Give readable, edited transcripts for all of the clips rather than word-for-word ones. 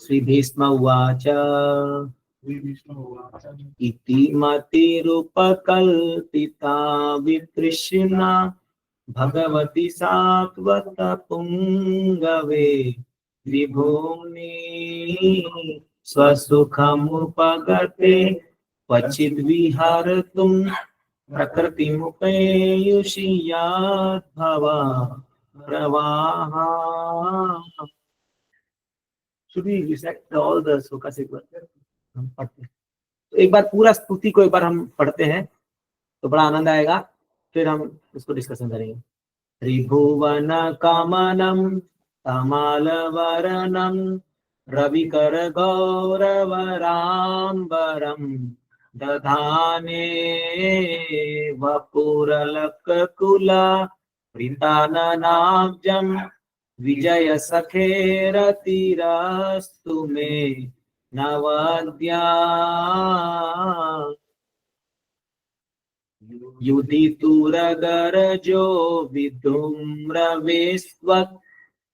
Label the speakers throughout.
Speaker 1: श्रीभीष्म उवाच इति मतिरुपकल्पिता वितृष्णा Bhagwati Satvata पुंगवे विभूमि स्वसुखमुपगते क्वचिद् विहर्तुं प्रकृतिमुपेयुषि यद्भवा प्रवाहा। Should we recite all the slokas एक बार हम पढ़ते हैं? तो एक बार पूरा स्तुति को एक बार हम पढ़ते हैं तो बड़ा आनंद आएगा, फिर हम इसको डिस्कशन करेंगे। त्रिभुवन कामनम तमालवरणम रविकर गौरवराम्बरम दधाने वपुरलकुला प्रीताननाब्जं विजय सखेरतिरस्तु मे नवद्या युधितुरगरजो विधूम्रवेस्त्वत्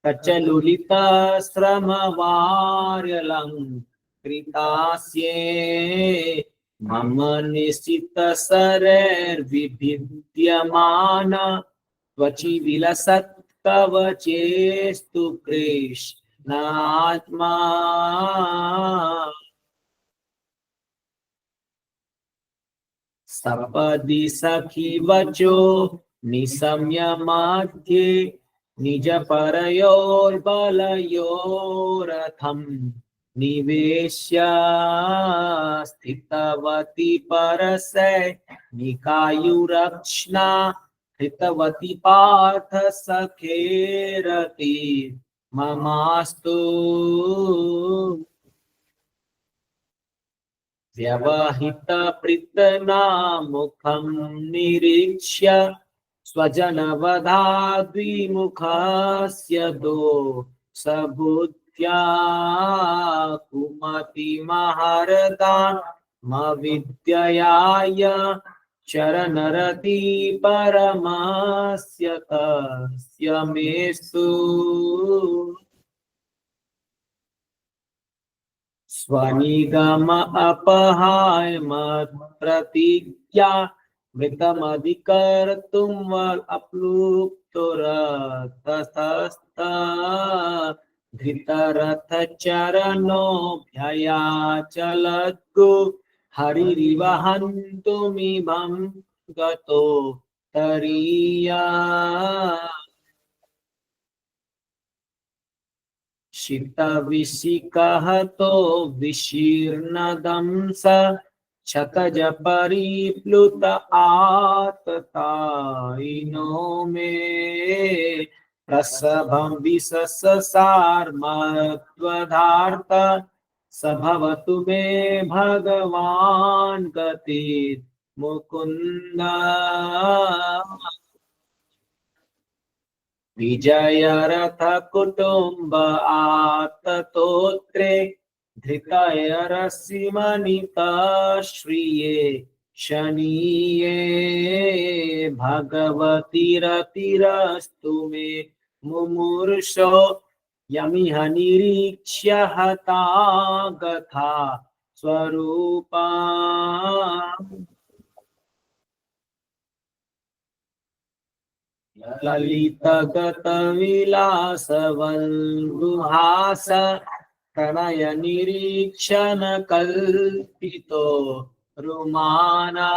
Speaker 1: कचलुलिताश्रमवार्यलङ्कृतास्ये मम निशितशरैर्विभिद्यमान त्वचि विलसत् कवचेस्तु कृष्णात्मा। सपदि सखी वचो निशम्य मध्ये निज परयोर्बलयोरथं निवेश्य स्थितवती परसे निकायुरक्ष्णा कृतवती पार्थ सखेरति ममास्तु। व्यवहित प्रीतनामुखं निरीक्ष्य स्वजनवधाद्विमुखस्य दो सबुद्ध्या कुमतिमहरदामविद्ययाय चरणरति परमस्य तस्य मेस्तु। स्वनिगम अपहाय मत्प्रतिज्ञा मृतमधिकर्तुं अप्लुप्तोरतस्तस्ता धृतरथचरणोऽभ्ययाचलद्गो हरिरिव हन्तुमिमं गतो तरीया। शितविशिखहतो विशीर्णदंस क्षतज परिप्लुत आततायिनो मे प्रसभं विशससार्मत्वधार्त स भवतु मे भगवान् गतिर् मुकुन्द। विजय रथ कुटुम्ब आततोत्रे धृतयरसिमनिता श्रिये शनीये भगवतीरतिरस्तु मे मुमूर्षो यमिह निरीक्ष्य हतागथा स्वरूपा। ललितगतविलासवल्गुहास प्रणय निरीक्षण कल्पितो रुमाना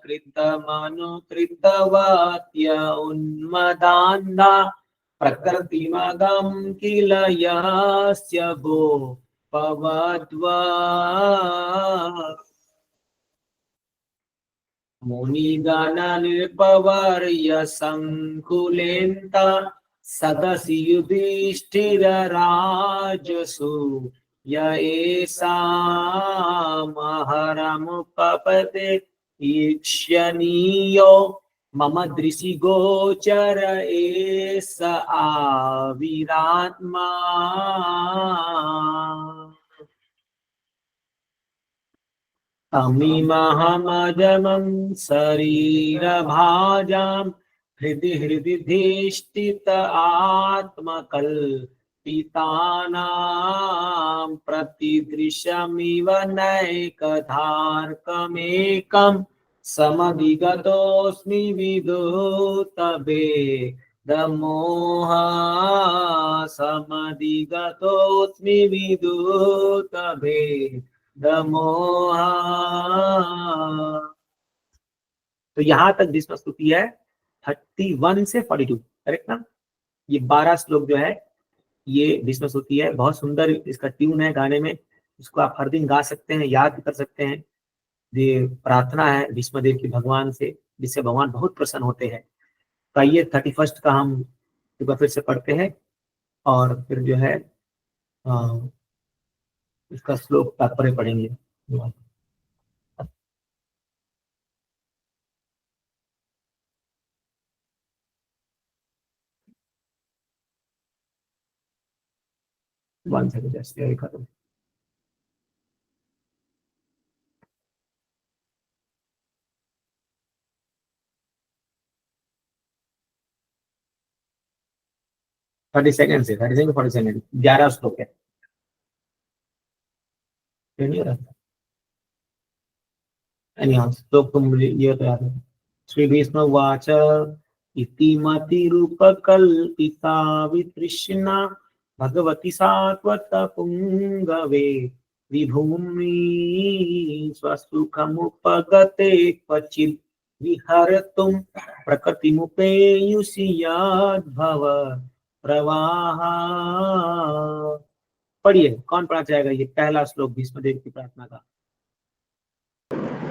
Speaker 1: कृतमनुकृतवत्य उन्मदान्धा प्रकृतिमगं किल यस्य भो पवद्वा। मुनिगणनिर्पवर्य संकुलेन्त सदसि युधिष्ठिरराजसु य एषामहरमुपपते ईक्ष्यनीयो मम दृशि गोचर एष आविरात्मा। तमिमहमजमं शरीरभाजां हृदि हृदि धिष्ठित आत्मकल्पितम् पितानां प्रतिदृशमिव नैकधार्कमेकं समधिगतोऽस्मि विदुतभेदमोहा समधिगतोऽस्मि विदुतभेदमोहा। तो यहां तक भीष्म स्तुति है 31 से 42, करेक्ट ना। ये 12 श्लोक जो है ये भीष्म स्तुति है। बहुत सुंदर इसका ट्यून है गाने में, इसको आप हर दिन गा सकते हैं, याद कर सकते हैं। ये प्रार्थना है भीष्म देव की भगवान से, जिससे भगवान बहुत प्रसन्न होते हैं। तो ये 31 का हम एक बार फिर से पढ़ते हैं और फिर जो है इसका श्लोक तात्पर्य पढ़ेंगे। 1 सेकंड जस्ट खत्म। थर्टी सेकेंड से 40 सेकेंड 11 श्लोक है। श्लोक तो मुझे ये तो याद है। श्री विष्णु वाच इति मतिरूपकल्पिता वितृष्णा भगवती सात्वत पुंगवे विभूमि स्वसुखमुपगते क्वचित् विहर्तुं प्रकृतिमुपेयुषि यद्भव प्रवाह। पढ़िए, कौन पढ़ा जाएगा ये पहला श्लोक भीष्म देव की प्रार्थना का?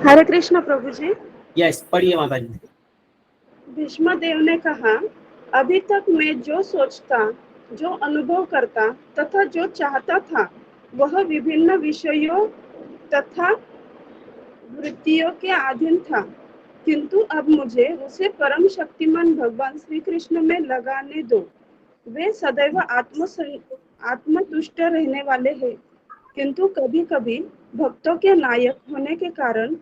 Speaker 2: हरे कृष्ण प्रभु जी।
Speaker 1: यस, पढ़िए माता जी।
Speaker 2: भीष्म देव ने कहा, अभी तक मैं जो सोचता, जो अनुभव करता तथा जो चाहता था वह विभिन्न विषयों तथा वृत्तियों के अधीन था, किंतु अब मुझे उसे परम शक्तिमान भगवान श्री कृष्ण में लगाने दो। वे सदैव आत्मतुष्ट रहने वाले हैं, किंतु कभी कभी भक्तों के नायक होने के कारण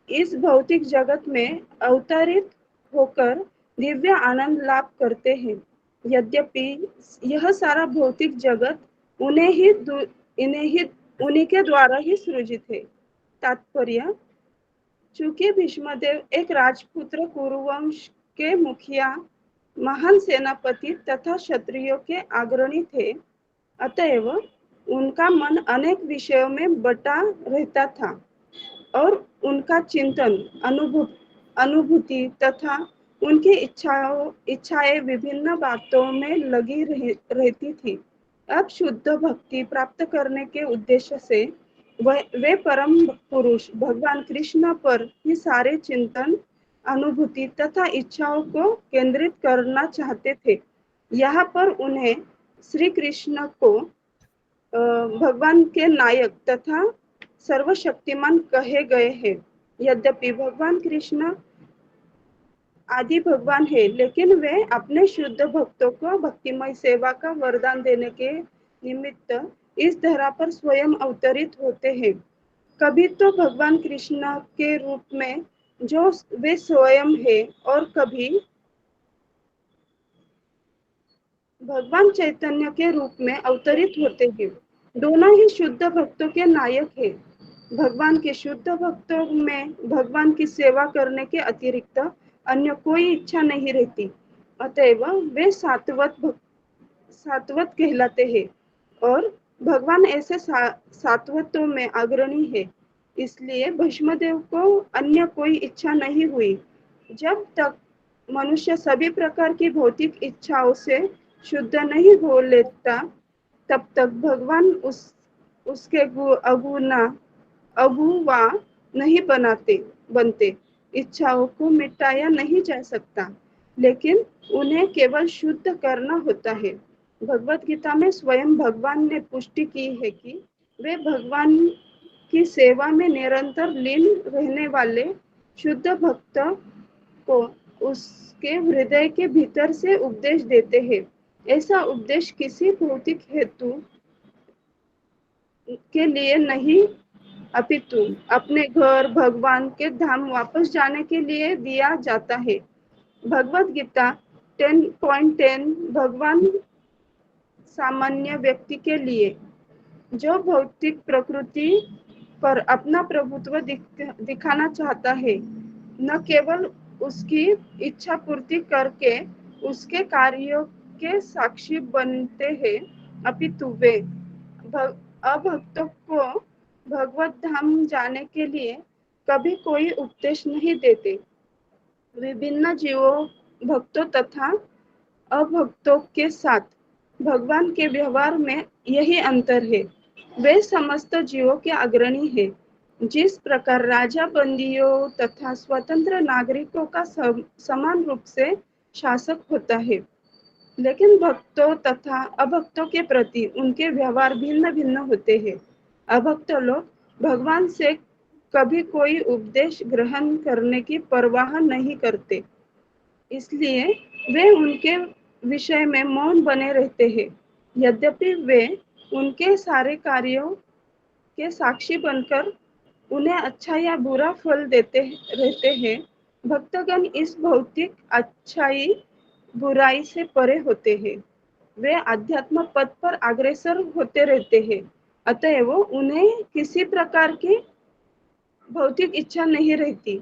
Speaker 2: इस भौतिक जगत में अवतरित होकर दिव्य आनंद लाभ करते हैं। यद्यपि यह सारा भौतिक जगत उन्हीं के द्वारा ही सृजित है। तात्पर्य, चूंकि भीष्मदेव एक राजपुत्र कुरुवंश के मुखिया, महान सेनापति तथा क्षत्रियों के अग्रणी थे, अतएव उनका मन अनेक विषयों में बटा रहता था और उनका चिंतन, अनुभूति तथा उनकी इच्छाएं विभिन्न बातों में लगी रहती थी। अब शुद्ध भक्ति प्राप्त करने के उद्देश्य से वे परम पुरुष भगवान कृष्ण पर ही सारे चिंतन, अनुभूति तथा इच्छाओं को केंद्रित करना चाहते थे। यहाँ पर उन्हें श्री कृष्ण को भगवान के नायक तथा सर्वशक्तिमान कहे गए हैं। यद्यपि भगवान कृष्ण आदि भगवान है, लेकिन वे अपने शुद्ध भक्तों को भक्तिमय सेवा का वरदान देने के निमित्त इस धरा पर स्वयं अवतरित होते हैं। कभी तो भगवान कृष्ण के रूप में जो वे स्वयं है, और कभी भगवान चैतन्य के रूप में अवतरित होते हैं। दोनों ही शुद्ध भक्तों के नायक हैं। भगवान के शुद्ध भक्तों में भगवान की सेवा करने के अतिरिक्त अन्य कोई इच्छा नहीं रहती, अतएव वे सात्वत कहलाते हैं और भगवान ऐसे सात्वतों में अग्रणी है। इसलिए भीष्मदेव को अन्य कोई इच्छा नहीं हुई। जब तक मनुष्य सभी प्रकार की भौतिक इच्छाओं से शुद्ध नहीं हो लेता, तब तक भगवान उसके अगुवा नहीं बनते। इच्छाओं को मिटाया नहीं जा सकता, लेकिन उन्हें केवल शुद्ध करना होता है। भगवत गीता में स्वयं भगवान ने पुष्टि की है कि वे भगवान की सेवा में निरंतर लीन रहने वाले शुद्ध भक्त को उसके हृदय के भीतर से उपदेश देते हैं। ऐसा उपदेश किसी भौतिक हेतु के लिए नहीं, अपितु अपने घर भगवान के धाम वापस जाने के लिए दिया जाता है। भगवत गीता 10.10 भगवान सामान्य व्यक्ति के लिए जो भौतिक प्रकृति पर अपना प्रभुत्व दिखाना चाहता है, न केवल उसकी इच्छा पूर्ति करके उसके कार्यों के साक्षी बनते हैं, अपितु वे अभक्तों को भगवत धाम जाने के लिए कभी कोई उपदेश नहीं देते। विभिन्न जीवों, भक्तों तथा अभक्तों के साथ भगवान के व्यवहार में यही अंतर है। वे समस्त जीवों के अग्रणी है। जिस प्रकार राजा बंदियों तथा स्वतंत्र नागरिकों का समान रूप से शासक होता है, लेकिन भक्तों तथा अभक्तों के प्रति उनके व्यवहार भिन्न भिन्न होते हैं। अभक्त लोग भगवान से कभी कोई उपदेश ग्रहण करने की परवाह नहीं करते, इसलिए वे उनके विषय में मौन बने रहते हैं। यद्यपि वे उनके सारे कार्यों के साक्षी बनकर उन्हें अच्छा या बुरा फल देते रहते हैं, भक्तगण इस भौतिक अच्छाई बुराई से परे होते हैं। वे आध्यात्म पथ पर अग्रसर होते रहते हैं, अतएव उन्हें किसी प्रकार की भौतिक इच्छा नहीं रहती।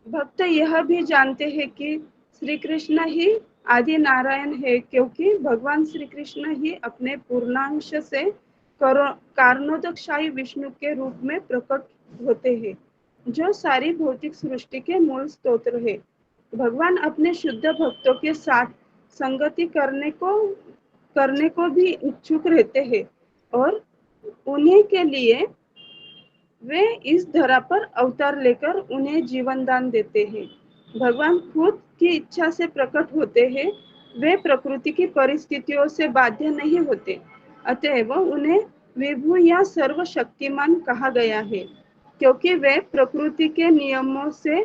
Speaker 2: भक्त यह भी जानते हैं कि श्री कृष्ण ही आदि नारायण है, क्योंकि भगवान श्री कृष्ण ही अपने पूर्णांश से कारणोदकशाही विष्णु के रूप में प्रकट होते हैं, जो सारी भौतिक सृष्टि के मूल स्रोत है। भगवान अपने शुद्ध भक्तों के साथ संगति करने को भी इच्छुक रहते हैं और उन्हीं के लिए वे इस धरा पर अवतार लेकर उन्हें जीवन दान देते हैं। भगवान खुद की इच्छा से प्रकट होते हैं, वे प्रकृति की परिस्थितियों से बाध्य नहीं होते, अतएव उन्हें विभु या सर्वशक्तिमान कहा गया है, क्योंकि वे प्रकृति के नियमों से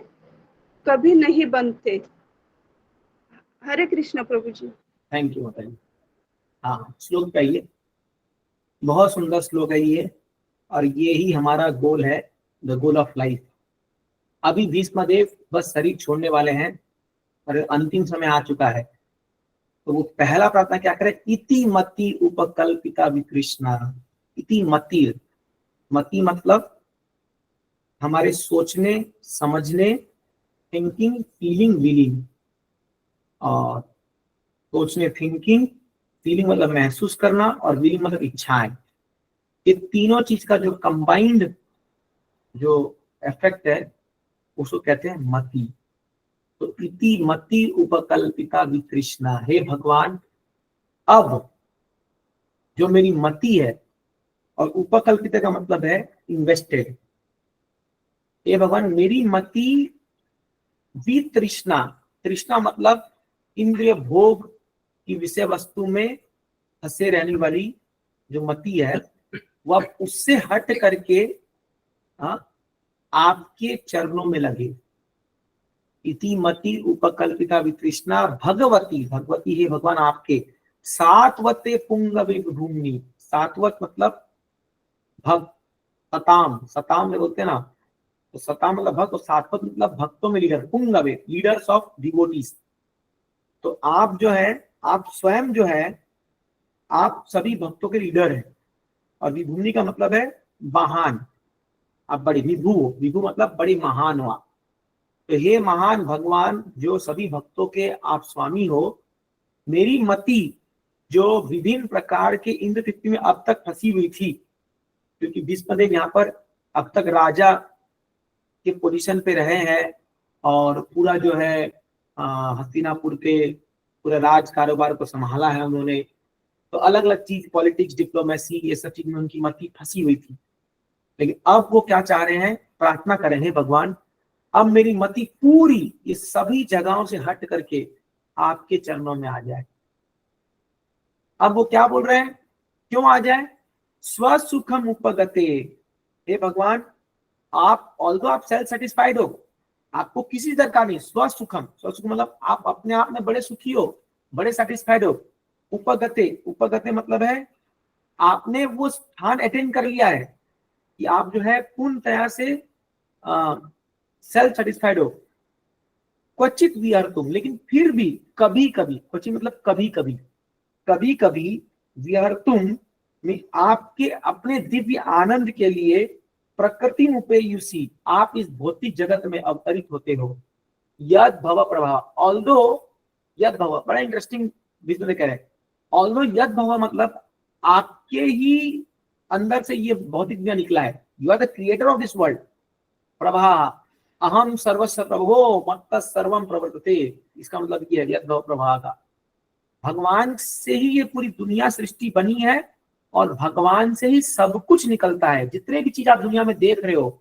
Speaker 2: कभी नहीं बनते। हरे कृष्ण प्रभु जी।
Speaker 1: थैंक यू माता जी। हाँ, श्लोक कहिए, बहुत सुंदर श्लोक है ये, और ये ही हमारा गोल है, द गोल ऑफ लाइफ। अभी भीष्मदेव बस शरीर छोड़ने वाले हैं और अंतिम समय आ चुका है, तो वो पहला प्रार्थना क्या करे, इति मति उपकल्पिता विकृष्णा। इति मति, मति मतलब हमारे सोचने समझने, थिंकिंग फीलिंग विलिंग, और सोचने थिंकिंग, फीलिंग मतलब महसूस करना, और विलिंग मतलब इच्छाएं। ये तीनों चीज का जो कंबाइंड जो इफेक्ट है उसको कहते हैं मति। तो इति मति उपकल्पिता विकृष्णा, हे भगवान अब जो मेरी मति है, और उपकल्पित का मतलब है इन्वेस्टेड, हे भगवान मेरी मति वितृष्णा, तृष्णा मतलब इंद्रिय भोग की विषय वस्तु में फंसे रहने वाली जो मति है, वह उससे हट करके आपके चरणों में लगे। इति मति उपकल्पिता वितृष्णा भगवती, भगवती है भगवान आपके, सात्वते पुंगवे भूमि। सात्वत मतलब भक्त, सताम, सताम में बोलते हैं ना, तो सताम मतलब भक्त, और सात्वत मतलब भक्तों में लीडर, पुंगवे लीडर्स ऑफ डिवोटीज। तो आप जो है, आप स्वयं जो है, आप सभी भक्तों के लीडर हैं। और विभूमि का मतलब है महान, आप बड़ी, विभू, विभू मतलब बड़ी महान हो आप। तो हे महान भगवान जो सभी भक्तों के आप स्वामी हो, मेरी मति जो विभिन्न प्रकार के इंद्र तृप्ति में अब तक फंसी हुई थी, क्योंकि भीष्मदेव यहाँ पर अब तक राजा के पोजीशन पे रहे हैं और पूरा जो है हस्तिनापुर के पूरा राज कारोबार को संभाला है उन्होंने, तो अलग अलग चीज, पॉलिटिक्स, डिप्लोमेसी, ये सब चीज में उनकी मति फंसी हुई थी। लेकिन अब वो क्या चाह रहे हैं, प्रार्थना कर रहे हैं, भगवान अब मेरी मति पूरी ये सभी जगहों से हट करके आपके चरणों में आ जाए। अब वो क्या बोल रहे हैं, क्यों आ जाए, स्वसुखम उपगते, हे भगवान आप ऑल्दो आप सेल्फ सेटिस्फाइड हो, आपको किसी तरह का नहीं, स्वसुखम, स्वसुखम मतलब आप अपने आप में बड़े सुखी हो, बड़े सेटिस्फाइड हो। उपगते, उपगते मतलब है आपने वो स्थान अटेंड कर लिया है कि आप जो है पूर्णतया से सेल्फ सेटिस्फाइड हो। क्वचित भी तुम, लेकिन फिर भी कभी कभी, क्वचित मतलब कभी कभी, कभी कभी विहर्तुम में आपके अपने दिव्य आनंद के लिए प्रकृति उपेयुषी, आप इस भौतिक जगत में अवतरित होते हो। यद भव प्रभाव, ऑल्दो यद भव, बड़ा इंटरेस्टिंग विष्णु ने कह रहे हैं, ऑल्दो यद भव मतलब आपके ही अंदर से ये भौतिक दुनिया निकला है। You are the creator of this world. प्रभा, अहम सर्वस्व प्रभो मत्त सर्वम प्रवर्तते, इसका मतलब ये है यद भव प्रभा का, भगवान से ही ये पूरी दुनिया सृष्टि बनी है और भगवान से ही सब कुछ निकलता है। जितने भी चीज आप दुनिया में देख रहे हो,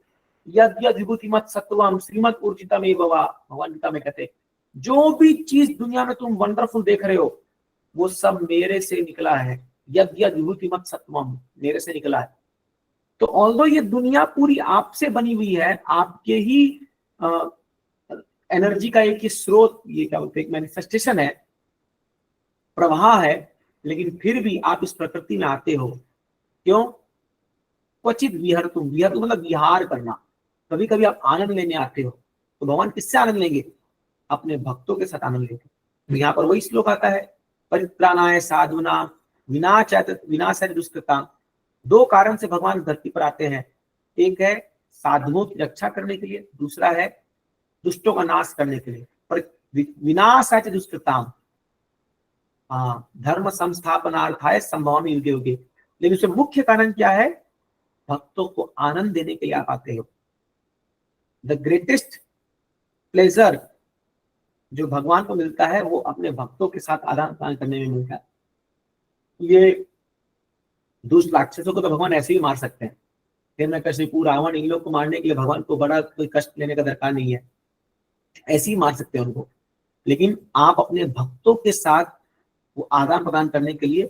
Speaker 1: यद यद विभूति मत सत्वम श्रीमद ऊर्जितम एव वा, भगवान गीता में कहते हैं जो भी चीज दुनिया में तुम वंडरफुल देख रहे हो वो सब मेरे से निकला है। यद यद विभूति मत सत्वम, मेरे से निकला है। तो ऑल्दो ये दुनिया पूरी आपसे बनी हुई है, आपके ही एनर्जी का एक ही स्रोत, ये क्या बोलते हैं, मैनिफेस्टेशन है, प्रवाह है, लेकिन फिर भी आप इस प्रकृति में आते हो। क्यों? क्वचित विहर्तुम, विहर्तुम मतलब विहार करना। कभी कभी आप आनंद लेने आते हो, तो भगवान किससे आनंद लेंगे? अपने भक्तों के साथ आनंद लेंगे। तो यहाँ पर वही श्लोक आता है, परित्राणाय साधुनां विनाशाय दुष्कृतां। दो कारण से भगवान धरती पर आते हैं, एक है साधुओं की रक्षा करने के लिए, दूसरा है दुष्टों का नाश करने के लिए। पर विनाशाय दुष्कृतां, धर्म संस्थापनार्थाय संभवामि युगे युगे। लेकिन उसमें मुख्य कारण क्या है? भक्तों को आनंद देने के लिए आप आते हो। द ग्रेटेस्ट प्लेजर जो भगवान को मिलता है वो अपने भक्तों के साथ आदान प्रदान करने में मिलता है। ये दुष्ट राक्षसों को तो भगवान ऐसे ही मार सकते हैं, हिरण्यकशिपु, रावण, इन लोग को मारने के लिए भगवान को बड़ा कोई कष्ट लेने का दरकार नहीं है, ऐसे ही मार सकते हैं उनको। लेकिन आप अपने भक्तों के साथ वो आदान प्रदान करने के लिए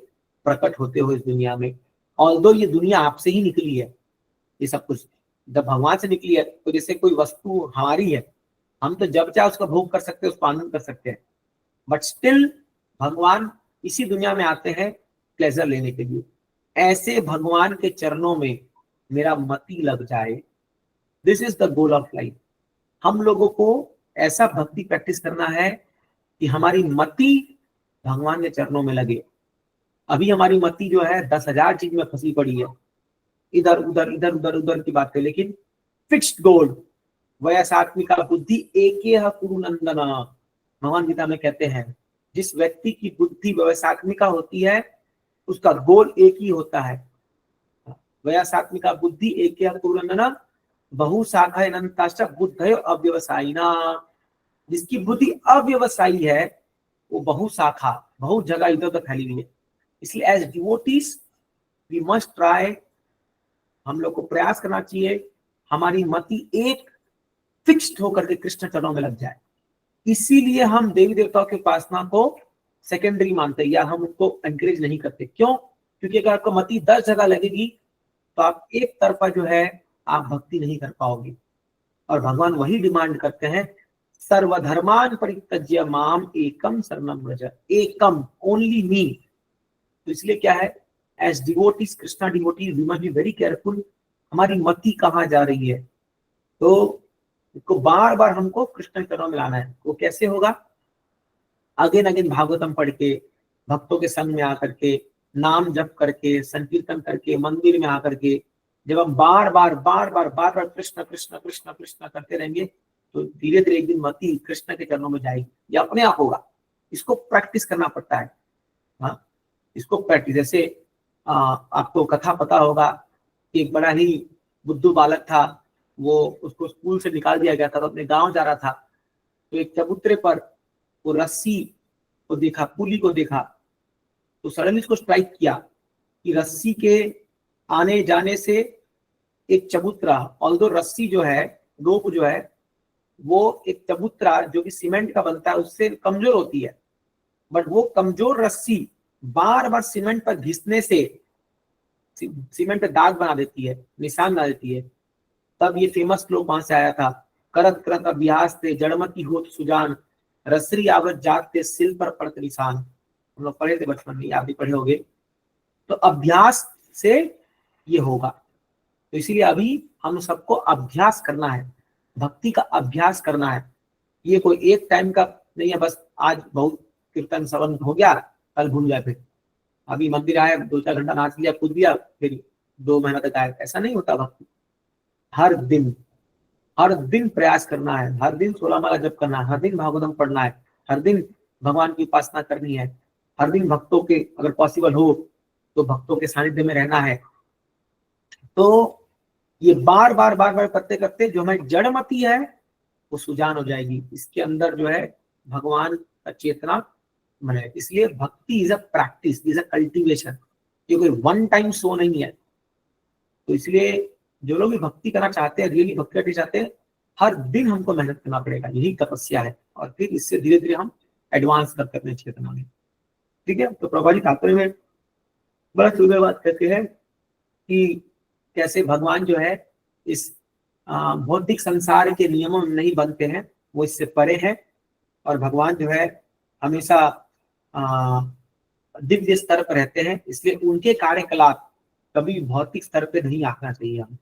Speaker 1: प्रकट होते हो इस दुनिया में। ऑल्दो ये दुनिया आपसे ही निकली है, ये सब कुछ जब भगवान से निकली है, तो जैसे कोई वस्तु हमारी है, हम तो जब चाहे उसका भोग कर सकते हैं, उसको आनंद कर सकते हैं, बट स्टिल भगवान इसी दुनिया में आते हैं प्लेजर लेने के लिए। ऐसे भगवान के चरणों में मेरा मति लग जाए, this is the goal of life. हम लोगों को ऐसा भक्ति प्रैक्टिस करना है कि हमारी मति भगवान के चरणों में लगे। अभी हमारी मति जो है 10,000 चीज में फंसी पड़ी है, इधर उधर इधर उधर उधर की बात है, लेकिन फिक्स्ड गोल वयसात्मिका बुद्धि एकेह कुरु नंदन। भगवान गीता में कहते हैं जिस व्यक्ति की बुद्धि व्यवसात्मिका होती है उसका गोल एक ही होता है। वयसात्मिका बुद्धि एकेह कुरु नंदन बहु शाखा अनंताश्च बुद्धयो अव्यवसायिना। जिसकी बुद्धि अव्यवसायी है वो बहु शाखा, बहुत जगह इधर उधर फैली हुई है। इसलिए as devotees we must try, हम लोग को प्रयास करना चाहिए हमारी मति एक फिक्स्ड होकर के कृष्ण चरणों में लग जाए। इसीलिए हम देवी देवताओं की उपासना को सेकेंडरी मानते हैं या हम उनको एनकरेज नहीं करते। क्यों? क्योंकि अगर आपको मति 10 जगह लगेगी तो आप एक तरफा जो है आप भक्ति नहीं कर पाओगे। और भगवान वही डिमांड करते हैं, सर्वधर्मान परित्यज्य माम एकम शरणम व्रज, एकम, ओनली मी। तो इसलिए क्या है, as devotees, Krishna devotees, we must be very careful हमारी मति कहाँ जा रही है। तो इसको बार बार हमको कृष्ण चरणों में लाना है। वो कैसे होगा? अगेन अगेन भागवतम पढ़ के, भक्तों के संग में आकर के, नाम जप करके, संकीर्तन करके, मंदिर में आकर के, जब हम बार बार कृष्ण कृष्ण कृष्ण कृष्ण करते रहेंगे तो धीरे धीरे एक दिन मति कृष्ण के चरणों में जाएगी, ये अपने आप होगा। इसको प्रैक्टिस करना पड़ता है। हाँ, इसको प्रैक्टिस, जैसे आपको कथा पता होगा कि एक बड़ा ही बुद्धू बालक था, वो उसको स्कूल से निकाल दिया गया था, तो अपने गांव जा रहा था, तो एक चबूतरे पर वो रस्सी को देखा, पुली को देखा, तो सडनली उसको स्ट्राइक किया कि रस्सी के आने जाने से एक चबूतरा, ऑल्दो रस्सी जो है, रोप जो है, वो एक चबूतरा जो कि सीमेंट का बनता है उससे कमजोर होती है, बट वो कमजोर रस्सी बार बार सीमेंट पर घिसने से सीमेंट पे दाग बना देती है, निशान बना देती है। तब ये फेमस श्लोक वहां से आया था, करत करत अभ्यास ते जड़मती होत सुजान, रसरी आवत जात ते सिल पर पड़त निशान। हम लोग पढ़े थे बचपन में, आप भी पढ़े होंगे। तो अभ्यास से ये होगा। तो इसीलिए अभी हम सबको अभ्यास करना है, भक्ति का अभ्यास करना है। ये कोई एक टाइम का नहीं है, बस आज बहुत कीर्तन श्रवण हो गया कल भूल जाए फिर। अभी मंदिर आए, 2-4 घंटा नाच लिया, कूद दिया, फिर 2 महीना तक आए, ऐसा नहीं होता भक्ति। हर दिन प्रयास करना है, हर दिन 16 माला जप करना है, हर दिन भागवतम पढ़ना है, हर दिन भगवान की उपासना करनी है, हर दिन भक्तों के, अगर पॉसिबल हो तो भक्तों के सानिध्य में रहना है। तो ये बार बार करते करते जो हमारी जड़मती है वो सुजान हो जाएगी, इसके अंदर जो है भगवान का चेतना बने। इसलिए भक्ति is a practice, is a cultivation, ये कोई वन टाइम शो नहीं है। तो इसलिए जो लोग भी भक्ति करना चाहते हैं, रियली भक्ति करना चाहते हैं, हर दिन हमको मेहनत करना पड़ेगा, यही तपस्या है। और फिर इससे धीरे धीरे हम एडवांस करते अपने चेतना में। ठीक है, तो प्रभा जी तात्पर्य में बड़ा सुंदर बात कहते हैं कि कैसे भगवान जो है इस भौतिक संसार के नियमों में नहीं बनते हैं, वो इससे परे है। और भगवान जो है हमेशा दिव्य स्तर पर रहते हैं, इसलिए उनके कार्यकलाप कभी भौतिक स्तर पे नहीं आना चाहिए हमें।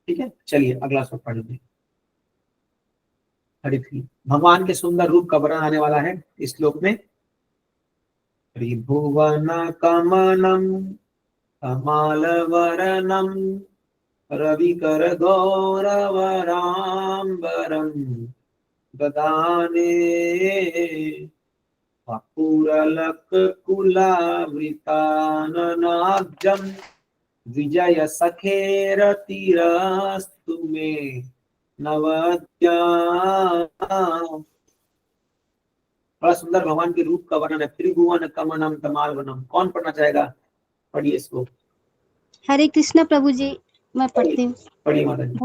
Speaker 1: ठीक है, चलिए अगला श्लोक पढ़ेंगे। भगवान के सुंदर रूप का वर्णन आने वाला है इस श्लोक में। त्रिभुवन कमलम कमलवरनम रविकर गौरवराम्बरम ददाने वपुरलकुलावृताननाब्जं विजय सखेरतिरस्तु मे नवद्या। बड़ा सुंदर भगवान के रूप का वर्णन है। त्रिभुवन कमलम कमलवरनम। कौन पढ़ना चाहेगा? पढ़िए इसको।
Speaker 3: हरे कृष्ण प्रभु जी, मैं पढ़ती हूँ।
Speaker 1: पढ़िए माता जी।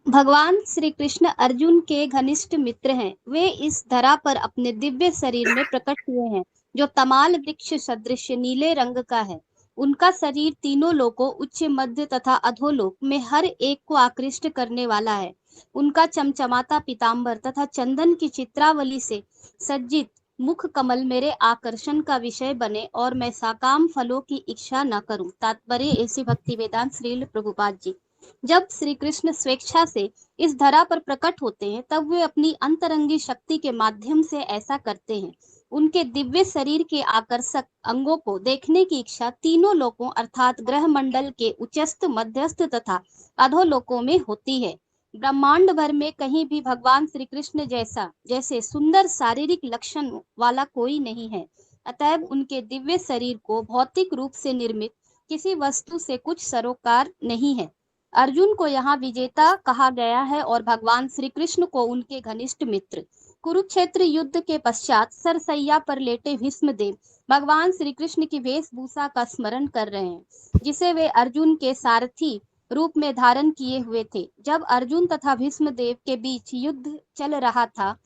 Speaker 3: भगवान श्री कृष्ण अर्जुन के घनिष्ठ मित्र हैं। वे इस धरा पर अपने दिव्य शरीर में प्रकट हुए हैं, जो तमाल वृक्ष सदृश नीले रंग का है। उनका शरीर तीनों लोकों, उच्च, मध्य तथा अधोलोक में हर एक को आकृष्ट करने वाला है। उनका चमचमाता पीताम्बर तथा चंदन की चित्रावली से सज्जित मुख कमल मेरे आकर्षण का विषय बने और मैं साकाम फलों की इच्छा न करूं। तात्पर्य ऐसी भक्ति वेदांत श्रील प्रभुपाद जी। जब श्री कृष्ण स्वेच्छा से इस धरा पर प्रकट होते हैं, तब वे अपनी अंतरंगी शक्ति के माध्यम से ऐसा करते हैं। उनके दिव्य शरीर के आकर्षक अंगों को देखने की इच्छा तीनों लोकों अर्थात ग्रह मंडल के उच्चस्थ, मध्यस्थ तथा अधोलोकों में होती है। ब्रह्मांड भर में कहीं भी भगवान श्री कृष्ण जैसे सुंदर शारीरिक लक्षण वाला कोई नहीं है। अतएव उनके दिव्य शरीर को भौतिक रूप से निर्मित किसी वस्तु से कुछ सरोकार नहीं है। अर्जुन को यहाँ विजेता कहा गया है और भगवान श्री कृष्ण को उनके घनिष्ठ मित्र। कुरुक्षेत्र युद्ध के पश्चात सरसैया पर लेटे भीष्मदेव भगवान श्री कृष्ण की वेशभूषा का स्मरण कर रहे हैं, जिसे वे अर्जुन के सारथी रूप में धारण किए हुए थे। जब अर्जुन तथा भीष्मदेव के बीच युद्ध चल रहा था,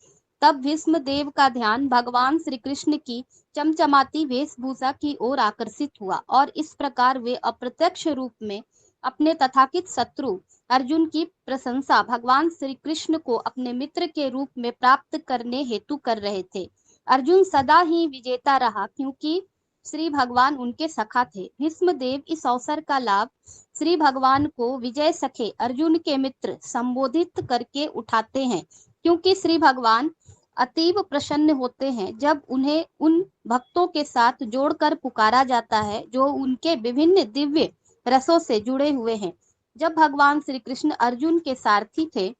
Speaker 3: तब भीष्मदेव का ध्यान भगवान श्री कृष्ण की चमचमाती वेशभूषा की ओर आकर्षित हुआ और इस प्रकार वे अप्रत्यक्ष रूप में अपने तथाकथित शत्रु अर्जुन की प्रशंसा भगवान श्री कृष्ण को अपने मित्र के रूप में प्राप्त करने हेतु कर रहे थे। अर्जुन सदा ही विजेता रहा, क्योंकि श्री भगवान उनके सखा थे। भीष्मदेव इस अवसर का लाभ श्री भगवान को विजय सखे अर्जुन के मित्र संबोधित करके उठाते हैं, क्योंकि श्री भगवान अतीव प्रसन्न होते हैं जब उन्हें उन भक्तों के साथ जोड़कर पुकारा जाता है जो उनके विभिन्न दिव्य रसों से जुड़े हुए हैं। जब भगवान श्री कृष्ण अर्जुन के सारथी थे,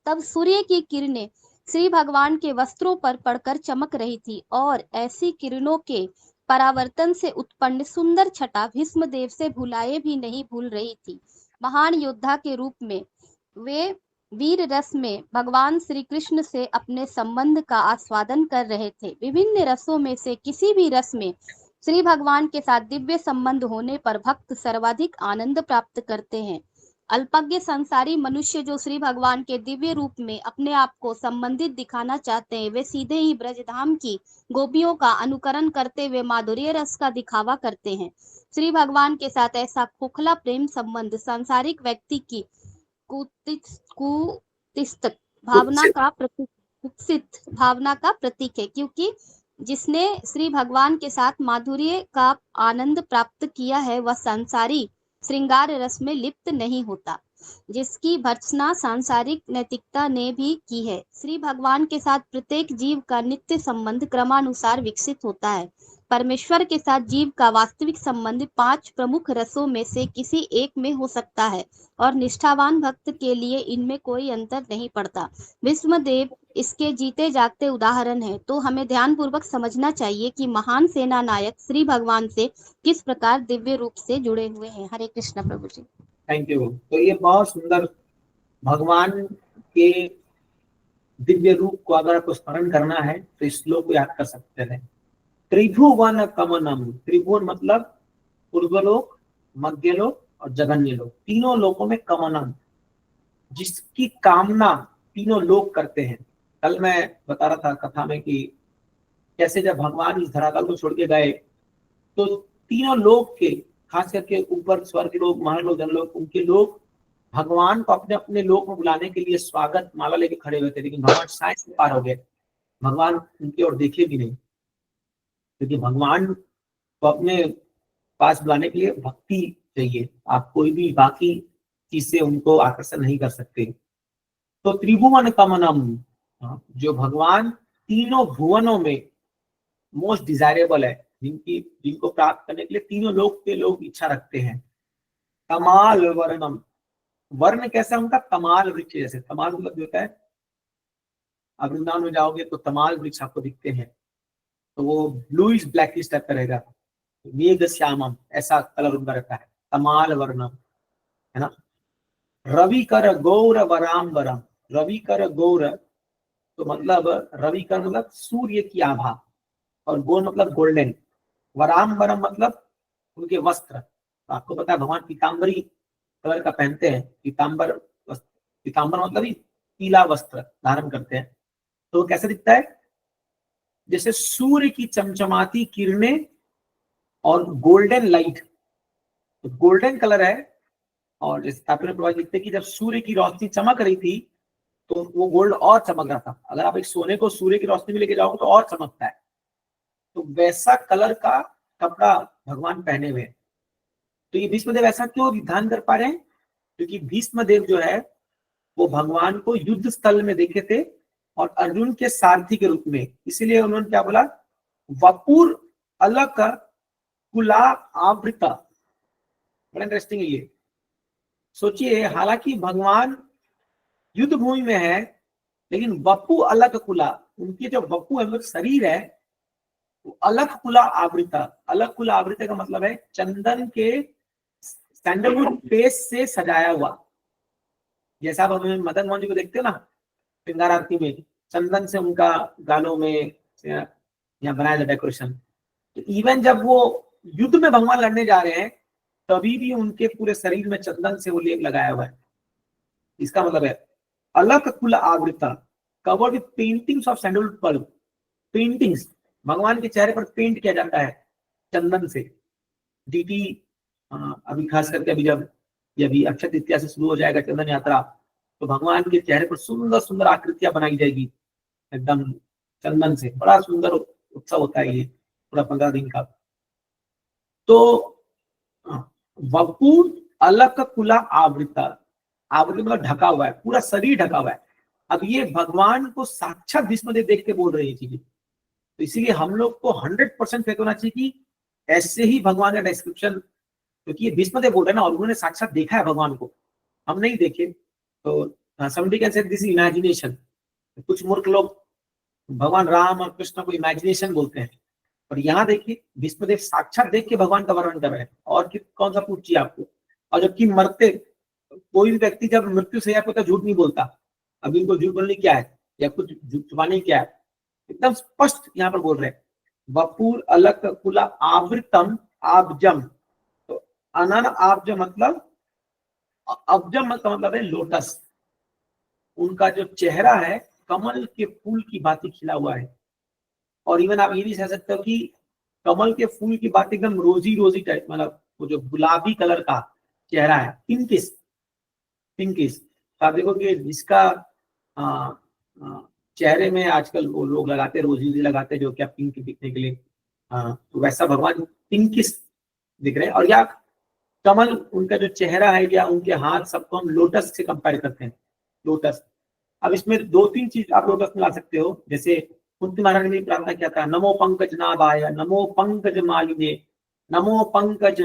Speaker 3: तब सूर्य की किरणें श्री भगवान के वस्त्रों पर पड़कर चमक रही थी और ऐसी किरणों के परावर्तन से उत्पन्न सुंदर छटा भीष्मदेव से भुलाए भी नहीं भूल रही थी। महान योद्धा के रूप में वे वीर रस में भगवान श्री कृष्ण से अपने संबंध का आस्वादन कर रहे थे। विभिन्न रसों में से किसी भी रस में श्री भगवान के साथ दिव्य संबंध होने पर भक्त सर्वाधिक आनंद प्राप्त करते हैं। अल्पज्ञ संसारी मनुष्य जो श्री भगवान के दिव्य रूप में अपने आप को संबंधित दिखाना चाहते हैं, वे सीधे ही ब्रजधाम की गोपियों का अनुकरण करते हुए माधुर्य रस का दिखावा करते हैं। श्री भगवान के साथ ऐसा खोखला प्रेम संबंध सांसारिक व्यक्ति की कुत्सित भावना का प्रतीक है, क्योंकि जिसने श्री भगवान के साथ माधुर्य का आनंद प्राप्त किया है, वह संसारी श्रृंगार रस में लिप्त नहीं होता, जिसकी भर्त्सना सांसारिक नैतिकता ने भी की है। श्री भगवान के साथ प्रत्येक जीव का नित्य संबंध क्रमानुसार विकसित होता है। परमेश्वर के साथ जीव का वास्तविक संबंध 5 प्रमुख रसों में से किसी एक में हो सकता है और निष्ठावान भक्त के लिए इनमें कोई अंतर नहीं पड़ता। भीष्मदेव इसके जीते जागते उदाहरण है। तो हमें ध्यानपूर्वक समझना चाहिए कि महान सेना नायक श्री भगवान से किस प्रकार दिव्य रूप से जुड़े हुए हैं। हरे कृष्ण प्रभु जी।
Speaker 1: Thank you. तो ये बहुत सुंदर भगवान के दिव्य रूप को अगर आपको स्मरण करना है तो इस श्लोक को याद कर सकते हैं। त्रिभुवन कमनम, त्रिभुवन मतलब पूर्वलोक, मध्यलोक और जगन्य लोक, तीनों लोकों में कमनम, जिसकी कामना तीनों लोग करते हैं। कल मैं बता रहा था कथा में कि कैसे जब भगवान इस धरातल को छोड़ के गए तो तीनों लोग के, खास करके ऊपर स्वर्ग के लोग, महालोक, जनलोक, उनके लोग भगवान को अपने अपने लोक में बुलाने के लिए स्वागत माला लेके खड़े हुए थे, लेकिन भगवान साइंस से पार हो गए। भगवान उनकी ओर देखे भी नहीं, क्योंकि भगवान को अपने पास बुलाने के लिए भक्ति चाहिए। आप कोई भी बाकी चीज से उनको आकर्षण नहीं कर सकते। तो त्रिभुवन कमनम, जो भगवान तीनों भुवनों में मोस्ट डिजायरेबल है, जिनको प्राप्त करने के लिए तीनों लोग के लोग इच्छा रखते हैं। तमाल वर्णम, वर्ण कैसा उनका? तमाल वृक्ष जैसे। तमाल मतलब जो होता है, आप वृंदावन में जाओगे तो तमाल वृक्ष आपको दिखते हैं, तो वो ब्लूइश ब्लैकिश टाइप का रहेगा। मेघ श्यामम, ऐसा कलर उनका रहता है। तमाल वर्णम, है ना। रवि कर गौर वराम्बरम, रवि कर गौर तो मतलब रवि कर मतलब सूर्य की आभा, और गौर मतलब गोल्डन, वराम्बरम मतलब उनके वस्त्र। तो आपको पता है भगवान पीताम्बरी कलर का पहनते हैं। पीताम्बर मतलब ही पीला वस्त्र धारण करते हैं। तो कैसे दिखता है? जैसे सूर्य की चमचमाती किरणें और गोल्डन लाइट, तो गोल्डन कलर है। और जैसे तात्पर्य प्रभाव लिखते हैं कि जब सूर्य की रोशनी चमक रही थी तो वो गोल्ड और चमक रहा था। अगर आप एक सोने को सूर्य की रोशनी में लेके जाओगे तो और चमकता है। तो वैसा कलर का कपड़ा भगवान पहने हुए। तो ये भीष्मदेव ऐसा क्यों विधान कर पा रहे हैं? क्योंकि भीष्मदेव जो है वो भगवान को युद्ध स्थल में देखे थे और अर्जुन के सारथी के रूप में। इसीलिए उन्होंने क्या बोला? वपुर अलक कुला आवृता। बड़ा इंटरेस्टिंग है ये। सोचिए, हालांकि भगवान युद्ध भूमि में है, लेकिन वपु अलक कुला, उनकी जो वपु है शरीर है वो अलक कुला आवृता। अलक कुला आवृता का मतलब है चंदन के सैंडलवुड पेस्ट से सजाया हुआ। जैसा आप हमें मदन मोहन जी को देखते हो ना श्रृंगार आरती में, चंदन से उनका गालों में यहाँ बनाया जाए डेकोरेशन। तो इवन जब वो युद्ध में भगवान लड़ने जा रहे हैं तभी भी उनके पूरे शरीर में चंदन से वो लेप लगाया हुआ है। इसका मतलब है अलक कुल आवृता, covered with paintings of sandalwood pulp. Paintings, भगवान के चेहरे पर पेंट किया जाता है चंदन से। डीटी अभी खास करके अभी अक्षय तृतीया से शुरू हो जाएगा चंदन यात्रा, तो भगवान के चेहरे पर सुंदर सुंदर आकृतियां बनाई जाएगी एकदम चंदन से। बड़ा सुंदर उत्सव होता है ये पूरा 15 दिन का। तो वपुर अलक कुला आवृता, आवृत मतलब ढका हुआ है, पूरा शरीर ढका हुआ है। अब ये भगवान को साक्षात भीष्मदेव देख के बोल रही है चीजें। तो इसीलिए हम लोग को 100% फेक होना चाहिए कि ऐसे ही भगवान का डिस्क्रिप्शन, क्योंकि ये भीष्मदेव बोल रहे हैं ना और उन्होंने साक्षात देखा है भगवान को, हम नहीं देखे। तो somebody can say this is imagination। कुछ मूर्ख लोग भगवान राम और कृष्ण को इमेजिनेशन बोलते हैं, और यहाँ देखिए भीष्मदेव साक्षात देख के भगवान का वर्णन कर रहे हैं। और कौन सा प्रूफ चाहिए आपको? और जबकि मरते कोई भी व्यक्ति जब मृत्यु से होता झूठ नहीं बोलता। अभी उनको झूठ बोलने क्या है या कुछ छुपाने क्या है? एकदम स्पष्ट यहाँ पर बोल रहे हैं वपुर अलक कुला आवृतम आब्जम। तो अनन आब्जम मतलब, अब्जम मतलब है लोटस। उनका जो चेहरा है कमल के फूल की भांति खिला हुआ है। और इवन आप ये भी कह सकते हो कि कमल के फूल की बात एकदम रोजी रोजी टाइप, मतलब वो जो गुलाबी कलर का चेहरा है, पिंकिश पिंकिश। आप देखो कि जिसका चेहरे में आजकल वो लोग लगाते रोजी लगाते जो क्या पिंक दिखने के लिए, तो वैसा भगवान पिंकिश दिख रहे हैं। और या कमल उनका जो चेहरा है या उनके हाथ सबको हम लोटस से कंपेयर करते हैं, लोटस। अब इसमें 2-3 चीज आप लोटस में ला सकते हो। जैसे कुंती महारानी ने प्रार्थना किया था, नमो पंकज नाभाय, नमो पंकज मालिने, नमो पंकज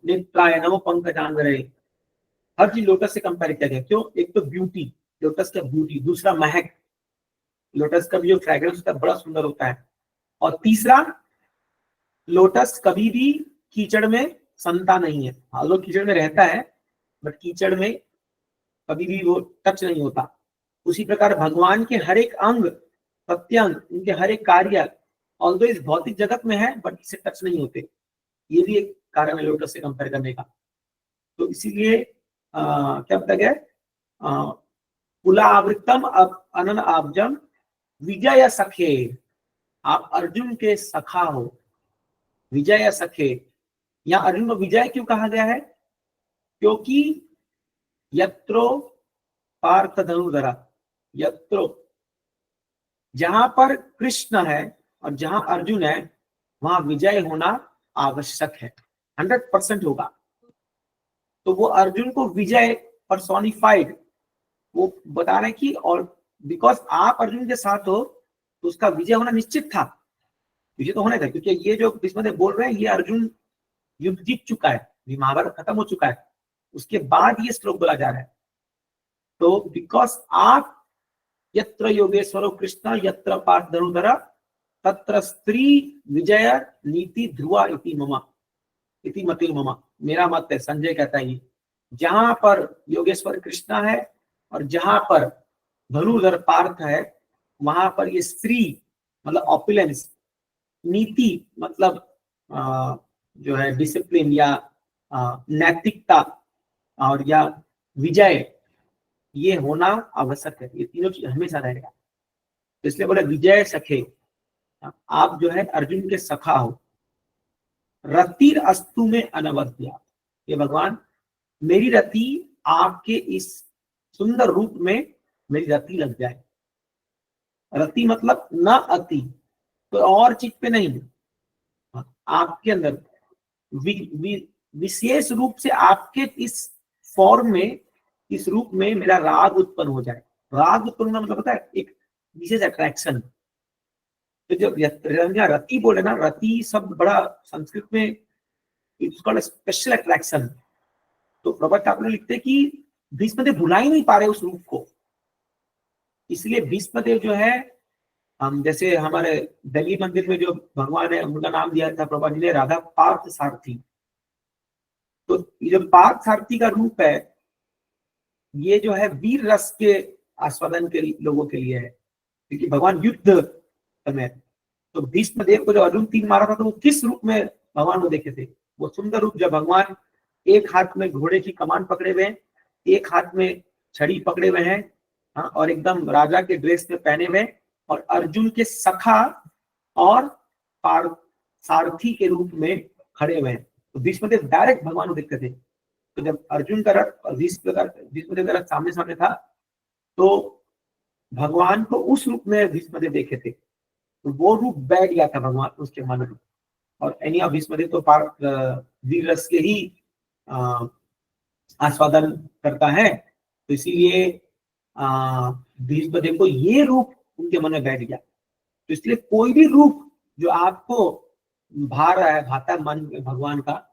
Speaker 1: नेत्राय, नमो पंकज आंगरे। हर चीज लोटस से कंपेयर किया गया। क्यों? एक तो ब्यूटी, लोटस का ब्यूटी, दूसरा महक, लोटस का भी जो फ्रेग्रेंस होता है बड़ा सुंदर होता है, और तीसरा लोटस कभी भी कीचड़ में सनता नहीं है। हाँ, लोग कीचड़ में रहता है, बट कीचड़ में कभी भी वो टच नहीं होता। उसी प्रकार भगवान के हर एक अंग प्रत्यंग, उनके हर एक कार्य ऑल्दो इस भौतिक जगत में है बट इससे टच नहीं होते। ये भी एक कारण है लोटस से कंपेयर करने का। तो इसीलिए क्या बताया गया, कुलावृतम अनन आब्जम विजय सखे, आप अर्जुन के सखा हो, विजय सखे। या अर्जुन को विजय क्यों कहा गया है? क्योंकि यत्रो पार्थ धनुधरा, यत्रो, जहां पर कृष्ण है और जहां अर्जुन है वहां विजय होना आवश्यक है, 100% होगा। तो वो अर्जुन को विजय पर्सोनिफाइड वो बता रहे हैं कि, और बिकॉज आप अर्जुन के साथ हो तो उसका विजय होना निश्चित था, विजय तो होना था। क्योंकि ये जो भीष्मदेव बोल रहे हैं, ये अर्जुन युद्ध जीत चुका है, महाभारत खत्म हो चुका है, उसके बाद ये श्लोक बोला जा रहा है। तो बिकॉज आप यत्र योगेश्वरो कृष्ण यत्र पार्थ धनुधर तत्र स्त्री विजय नीति ध्रुवा इति ममा, इति मति ममा, मेरा मत है, संजय कहता है। ये जहां पर योगेश्वर कृष्ण है और जहां पर धनुधर पार्थ है, वहां पर ये स्त्री मतलब ऑपुलेंस, नीति मतलब जो है डिसिप्लिन या नैतिकता, और या विजय, ये होना आवश्यक है। ये तीनों चीज हमेशा रहेगा। तो इसलिए बोले विजय सखे, आप जो है अर्जुन के सखा हो। रतिर अस्तु में अनवद्या, ये भगवान मेरी रति आपके इस सुंदर रूप में मेरी रति लग जाए। रति मतलब न अति, तो और चीज पे नहीं, आपके अंदर विशेष रूप से आपके इस फॉर्म में, इस रूप में मेरा राग उत्पन्न हो जाए। राग उत्पन्न होना मतलब पता है, एक विशेष अट्रैक्शन। तो जब रति बोले ना, रति शब्द बड़ा संस्कृत में इट्स कॉल्ड स्पेशल अट्रैक्शन। तो प्रभुपाद ठाकुर लिखते कि भीष्मदेव भुला ही नहीं पा रहे उस रूप को। इसलिए भीष्मदेव जो है, हम जैसे हमारे दिल्ली मंदिर में जो भगवान है उनका नाम दिया था प्रभुपाद जी ने, राधा पार्थ सारथी। तो ये जो पार्थ सारथी का रूप है, ये जो है वीर रस के आस्वादन के लोगों के लिए है, क्योंकि भगवान युद्ध समय, तो भीष्मदेव को जो अर्जुन तीर मारा था तो वो किस रूप में भगवान को देखे थे? वो सुंदर रूप, जब भगवान एक हाथ में घोड़े की कमान पकड़े हुए हैं, एक हाथ में छड़ी पकड़े हुए हैं, और एकदम राजा के ड्रेस में पहने हुए, और अर्जुन के सखा और सारथी के रूप में खड़े हुए हैं। तो भीष्मदेव डायरेक्ट भगवान को देखते थे। तो जब अर्जुन का रथ भीष्मदेव का रथ सामने सामने था, तो भगवान को उस रूप में भीष्मदेव देखे थे, तो वो रूप बैठ गया था भगवान उसके मन में। और एनी भीष्मदेव तो वीर रस के ही आस्वादन करता है, तो इसीलिए भीष्मदेव को ये रूप उनके मन में बैठ गया। तो इसलिए कोई भी रूप जो आपको भा रहा है, भाता है मन में भगवान का,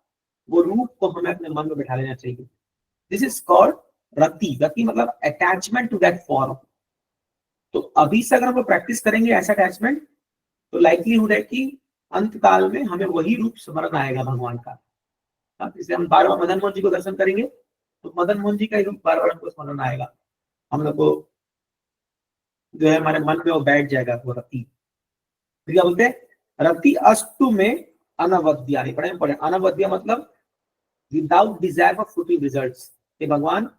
Speaker 1: वो रूप को हमें अपने मन में बैठा लेना चाहिए। दिस इज कॉल्ड रति। रति मतलब अटैचमेंट टू दैट फॉर्म। तो अभी से अगर हम प्रैक्टिस करेंगे ऐसा अटैचमेंट, तो लाइकलीहुड है कि अंत काल में हमें वही रूप स्मरण आएगा भगवान का। इसलिए हम बार बार मदन मोहन जी को दर्शन करेंगे तो मदन मोहन जी का ही रूप बार बार हमको स्मरण आएगा, हम लोग को जो है हमारे मन में वो बैठ जाएगा वो रति। क्या बोलते हैं? रति अस्तु में अनवद्या, पढ़े अनवद्या मतलब without desire for fruiting results. ये भगवान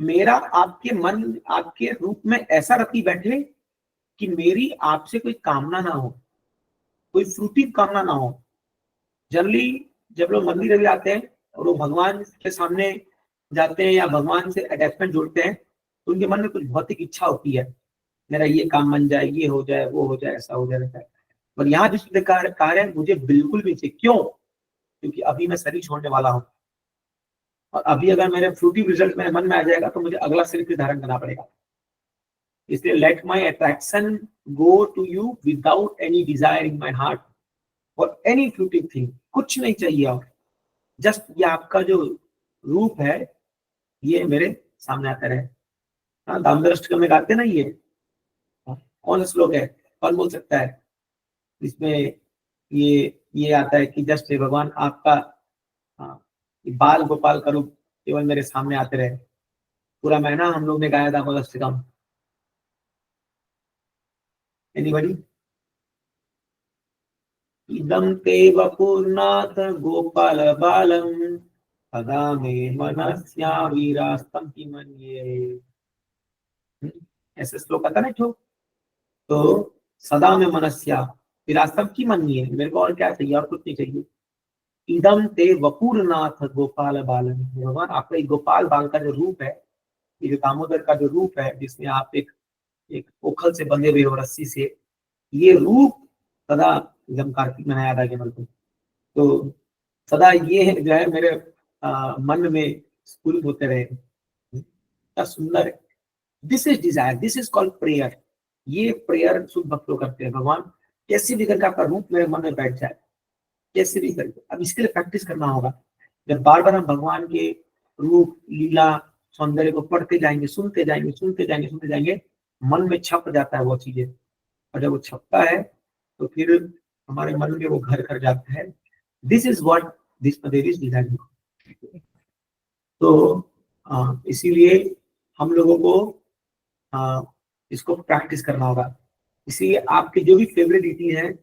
Speaker 1: मेरा आपके मन, आपके रूप में ऐसा रति बैठे कि मेरी आपसे कोई कामना ना हो, कोई फ्रूटिव कामना ना हो। जनरली जब लोग मंदिर में आते हैं और वो भगवान के सामने जाते हैं या भगवान से अटैचमेंट जोड़ते हैं, तो उनके मन में कुछ भौतिक इच्छा होती है, मेरा ये काम बन जाए, ये हो जाए, वो हो जाए, ऐसा हो जाए। और यहाँ जिस कार्य है मुझे बिल्कुल भी चाहिए। क्यों? क्योंकि अभी मैं शरीर छोड़ने वाला हूँ, और अभी अगर मेरे फ्रूटिव रिजल्ट मेरे मन में आ जाएगा तो मुझे अगला शरीर धारण करना पड़ेगा। इसलिए let my attraction go to you without any desire in my heart और एनी फ्रूटिंग थिंग, कुछ नहीं चाहिए और जस्ट ये आपका जो रूप है ये मेरे सामने आता रहे। हाँ, दामोदर अष्टकम में गाते ना ये। कौन सा श्लोक है, कौन बोल सकता है इसमें? ये आता है कि जस्ट भगवान आपका, हाँ, बाल गोपाल का रूप केवल मेरे सामने आते रहे। पूरा महीना हम लोग ने गाया था दामोदर अष्टकम। एनीबॉडी? इदं ते वपुर्नाथ गोपाल बालम सदा मे मनस्या वीरास्तम की मन्ये। ऐसे श्लोक आता ना जो, तो सदा में मनस्या विरासतम की मन्ये, मेरे को और क्या चाहिए, और कुछ नहीं चाहिए। इदम ते वपुरनाथ गोपाल बालन, भगवान आपका एक गोपाल बाल का जो रूप है, ये जो दामोदर का जो रूप है जिसमें आप एक एक ओखल से बंधे हुए हो रस्सी से, ये रूप सदा, एकदम कार्तिक महीना याद आ गया मेरे को, तो सदा ये जो है मेरे मन में स्फुरित होते रहे। क्या सुंदर है। This is desire, this is called prayer. ये प्रेयर शुद्ध भक्त लोग करते हैं। भगवान कैसे भी करके आपका रूप मेरे मन में बैठ जाए, कैसे भी करके। अब इसके लिए प्रैक्टिस करना होगा। जब बार बार हम भगवान के रूप, लीला, सौंदर्य को पढ़ते जाएंगे, सुनते जाएंगे, सुनते जाएंगे, सुनते जाएंगे, मन में छप जाता है वो चीजें। और जब वो छपता है तो फिर हमारे मन में वो घर कर जाता है। This is what this there is desire. तो इसीलिए हम लोगों को इसको प्रैक्टिस करना होगा। इसीलिए आपके जो भी फेवरेट डिटी हैं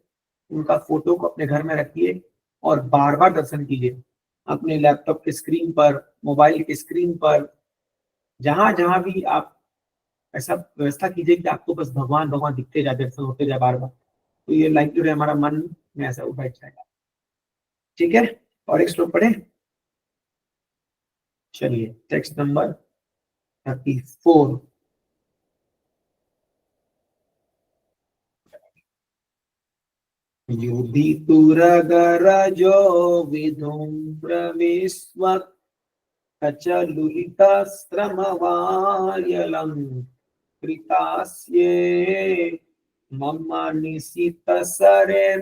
Speaker 1: उनका फोटो को अपने घर में रखिए और बार बार दर्शन कीजिए। अपने लैपटॉप के स्क्रीन पर, मोबाइल के स्क्रीन पर, जहां जहां भी आप ऐसा व्यवस्था कीजिए कि आपको बस भगवान भगवान दिखते जाए, दर्शन होते जाए बार बार। तो ये लाइक हमारा मन में ऐसा बैठ जाएगा। ठीक है, और एक श्लोक पढ़े। चलिए, टेक्स्ट नंबर 34। युधितुरगरजो विधूम्र विश्व कचलुलितस्त्रमवार्यलं कृतास्ये मम निशितसरे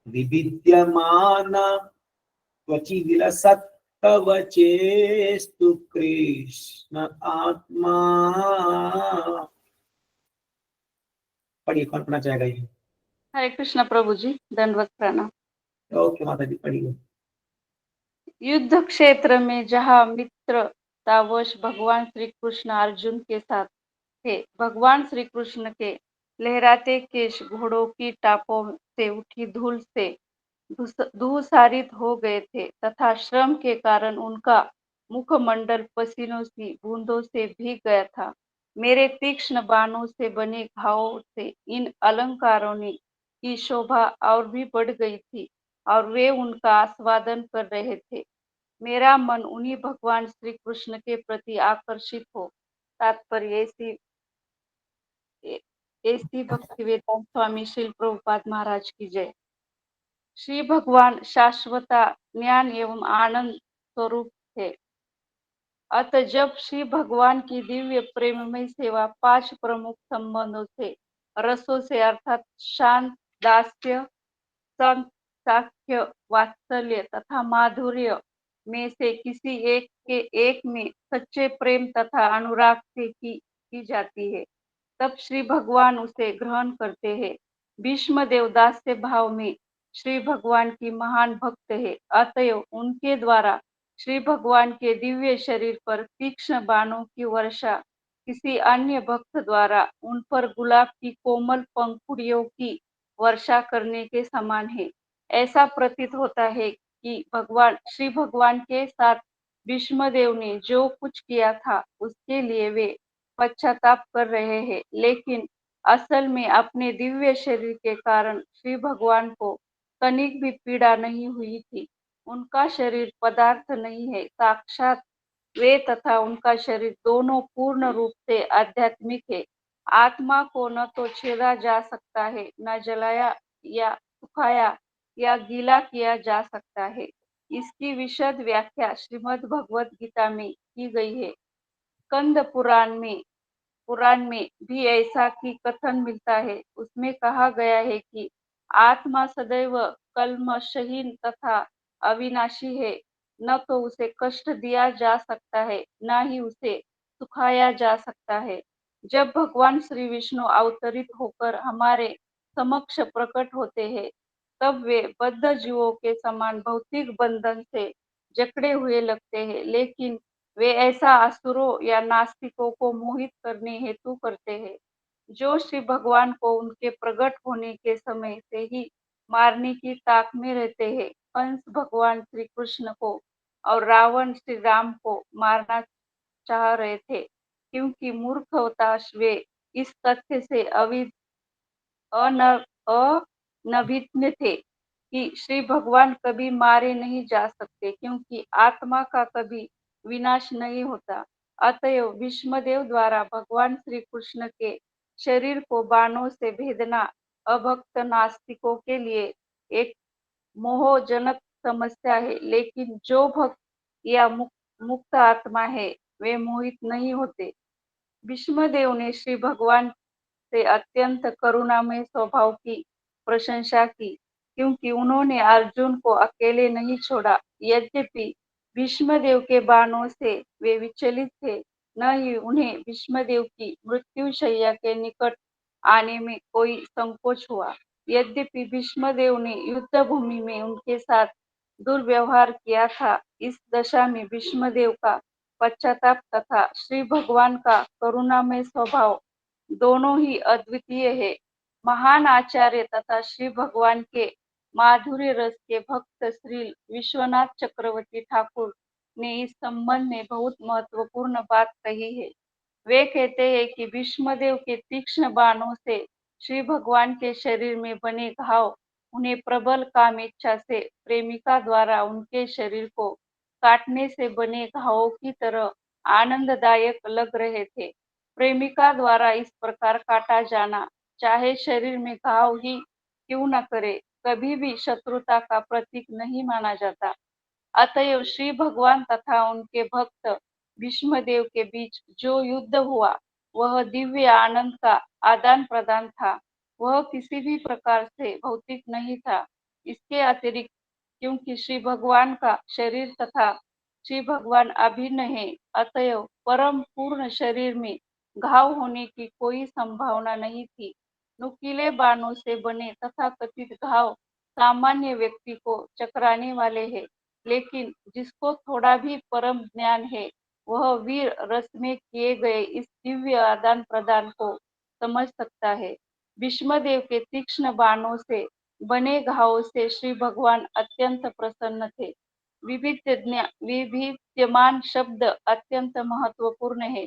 Speaker 1: विविद्यमान त्वचि विलसत्तव चेस्तु कृष्ण आत्मा। पढ़िए, कौन पढ़ना चाहेगा ये?
Speaker 4: हरे कृष्ण प्रभु जी, दंडवत प्रणाम।
Speaker 1: ओके माता जी, पढ़िए।
Speaker 4: युद्ध क्षेत्र में जहाँ मित्रतावश भगवान श्री कृष्ण अर्जुन के साथ थे, भगवान श्री कृष्ण के लहराते केश घोड़ों की टापों से उठी धूल से धूसारित हो गए थे तथा श्रम के कारण उनका मुखमंडल पसीनों की बूंदों से भीग गया था। मेरे तीक्ष्ण बाणों से बने घावों से इन अलंकारों की शोभा और भी बढ़ गई थी और वे उनका आस्वादन कर रहे थे। मेरा मन उन्हीं भगवान श्री कृष्ण के प्रति आकर्षित हो। तात्पर्य ऐसी भक्ति वेदांत स्वामी श्रील प्रभुपाद महाराज की जय। श्री भगवान शाश्वता ज्ञान एवं आनंद स्वरूप थे। अतः जब श्री भगवान की दिव्य प्रेममय सेवा 5 प्रमुख संबंधों से, रसों से अर्थात शांत, दास्य, संत, साख्य, वात्सल्य तथा माधुर्य में से किसी एक में सच्चे प्रेम तथा अनुराग से की जाती है, तब श्री भगवान उसे ग्रहण करते हैं। भीष्म देव दास्य भाव में श्री भगवान की महान भक्त है, अतएव उनके द्वारा श्री भगवान के दिव्य शरीर पर तीक्ष्ण बाणों की वर्षा किसी अन्य भक्त द्वारा उन पर गुलाब की कोमल पंखुड़ियों की वर्षा करने के समान है। ऐसा प्रतीत होता है कि श्री भगवान के साथ भीष्मदेव ने जो कुछ किया था उसके लिए वे पश्चाताप कर रहे हैं, लेकिन असल में अपने दिव्य शरीर के कारण श्री भगवान को तनिक भी पीड़ा नहीं हुई थी। उनका शरीर पदार्थ नहीं है, साक्षात वे तथा उनका शरीर दोनों पूर्ण रूप से आध्यात्मिक है। आत्मा को न तो छेड़ा जा सकता है, न जलाया या सुखाया या गीला किया जा सकता है। इसकी विशद व्याख्या श्रीमद् भगवद गीता में की गई है। स्कंद पुराण में पुराण में भी ऐसा की कथन मिलता है। उसमें कहा गया है कि आत्मा सदैव कल्मशहीन तथा अविनाशी है, न तो उसे कष्ट दिया जा सकता है, न ही उसे सुखाया जा सकता है। जब भगवान श्री विष्णु अवतरित होकर हमारे समक्ष प्रकट होते हैं, तब वे बद्ध जीवों के समान भौतिक बंधन से जकड़े हुए लगते हैं, लेकिन वे ऐसा असुरों या नास्तिकों को मोहित करने हेतु करते हैं, जो श्री भगवान को उनके प्रकट होने के समय से ही मारने की ताक में रहते हैं। कंस भगवान श्री कृष्ण को और रावण श्री राम को मारना चाह रहे थे, क्योंकि मूर्खवश वे इस तथ्य से अनभिज्ञ थे कि श्री भगवान कभी मारे नहीं जा सकते, क्योंकि आत्मा का कभी विनाश नहीं होता। अतएव भीष्मदेव द्वारा भगवान श्री कृष्ण के शरीर को बाणों से भेदना अभक्त नास्तिकों के लिए एक मोहजनक समस्या है, लेकिन जो भक्त या मुक्त आत्मा है, वे मोहित नहीं होते। भीष्मदेव ने श्री भगवान से अत्यंत करुणामय स्वभाव की प्रशंसा की, क्योंकि उन्होंने अर्जुन को अकेले नहीं छोड़ा। यद्यपि भीष्मदेव के बाणों से वे विचलित थे, न ही उन्हें भीष्मदेव की मृत्युशैया के निकट आने में कोई संकोच हुआ। यद्यपि भीष्मदेव ने युद्ध भूमि में उनके साथ दुर्व्यवहार किया था, इस दशा में भीष्मदेव का पश्चाताप तथा श्री भगवान का करुणामय स्वभाव दोनों ही अद्वितीय है। महान आचार्य तथा श्री भगवान के माधुर्य रस के भक्त श्री विश्वनाथ चक्रवर्ती ठाकुर ने इस संबंध में बहुत महत्वपूर्ण बात कही है। वे कहते हैं कि भीष्मदेव के तीक्ष्ण बाणों से श्री भगवान के शरीर में बने घाव उन्हें प्रबल कामेच्छा से प्रेमिका द्वारा उनके शरीर को काटने से बने घावों की तरह आनंददायक लग रहे थे। प्रेमिका द्वारा इस प्रकार काटा जाना, चाहे शरीर में घाव ही क्यों न करे, कभी भी शत्रुता का प्रतीक नहीं माना जाता। अतएव श्री भगवान तथा उनके भक्त भीष्मदेव के बीच जो युद्ध हुआ, वह दिव्य आनंद का आदान प्रदान था। वह किसी भी प्रकार से भौतिक नहीं था। इसके अतिरिक्त, क्योंकि श्री भगवान का शरीर तथा श्री भगवान अभिन्न है, अतएव परम पूर्ण शरीर में घाव होने की कोई संभावना नहीं थी। नुकीले बाणों से बने तथाकथित घाव सामान्य व्यक्ति को चकराने वाले हैं, लेकिन जिसको थोड़ा भी परम ज्ञान है, वह वीर रस में किए गए इस दिव्य आदान प्रदान को समझ सकता है। भीष्मदेव के तीक्ष्ण बाणों से बने घावों से श्री भगवान अत्यंत प्रसन्न थे। विभिद्यमान शब्द अत्यंत महत्वपूर्ण है,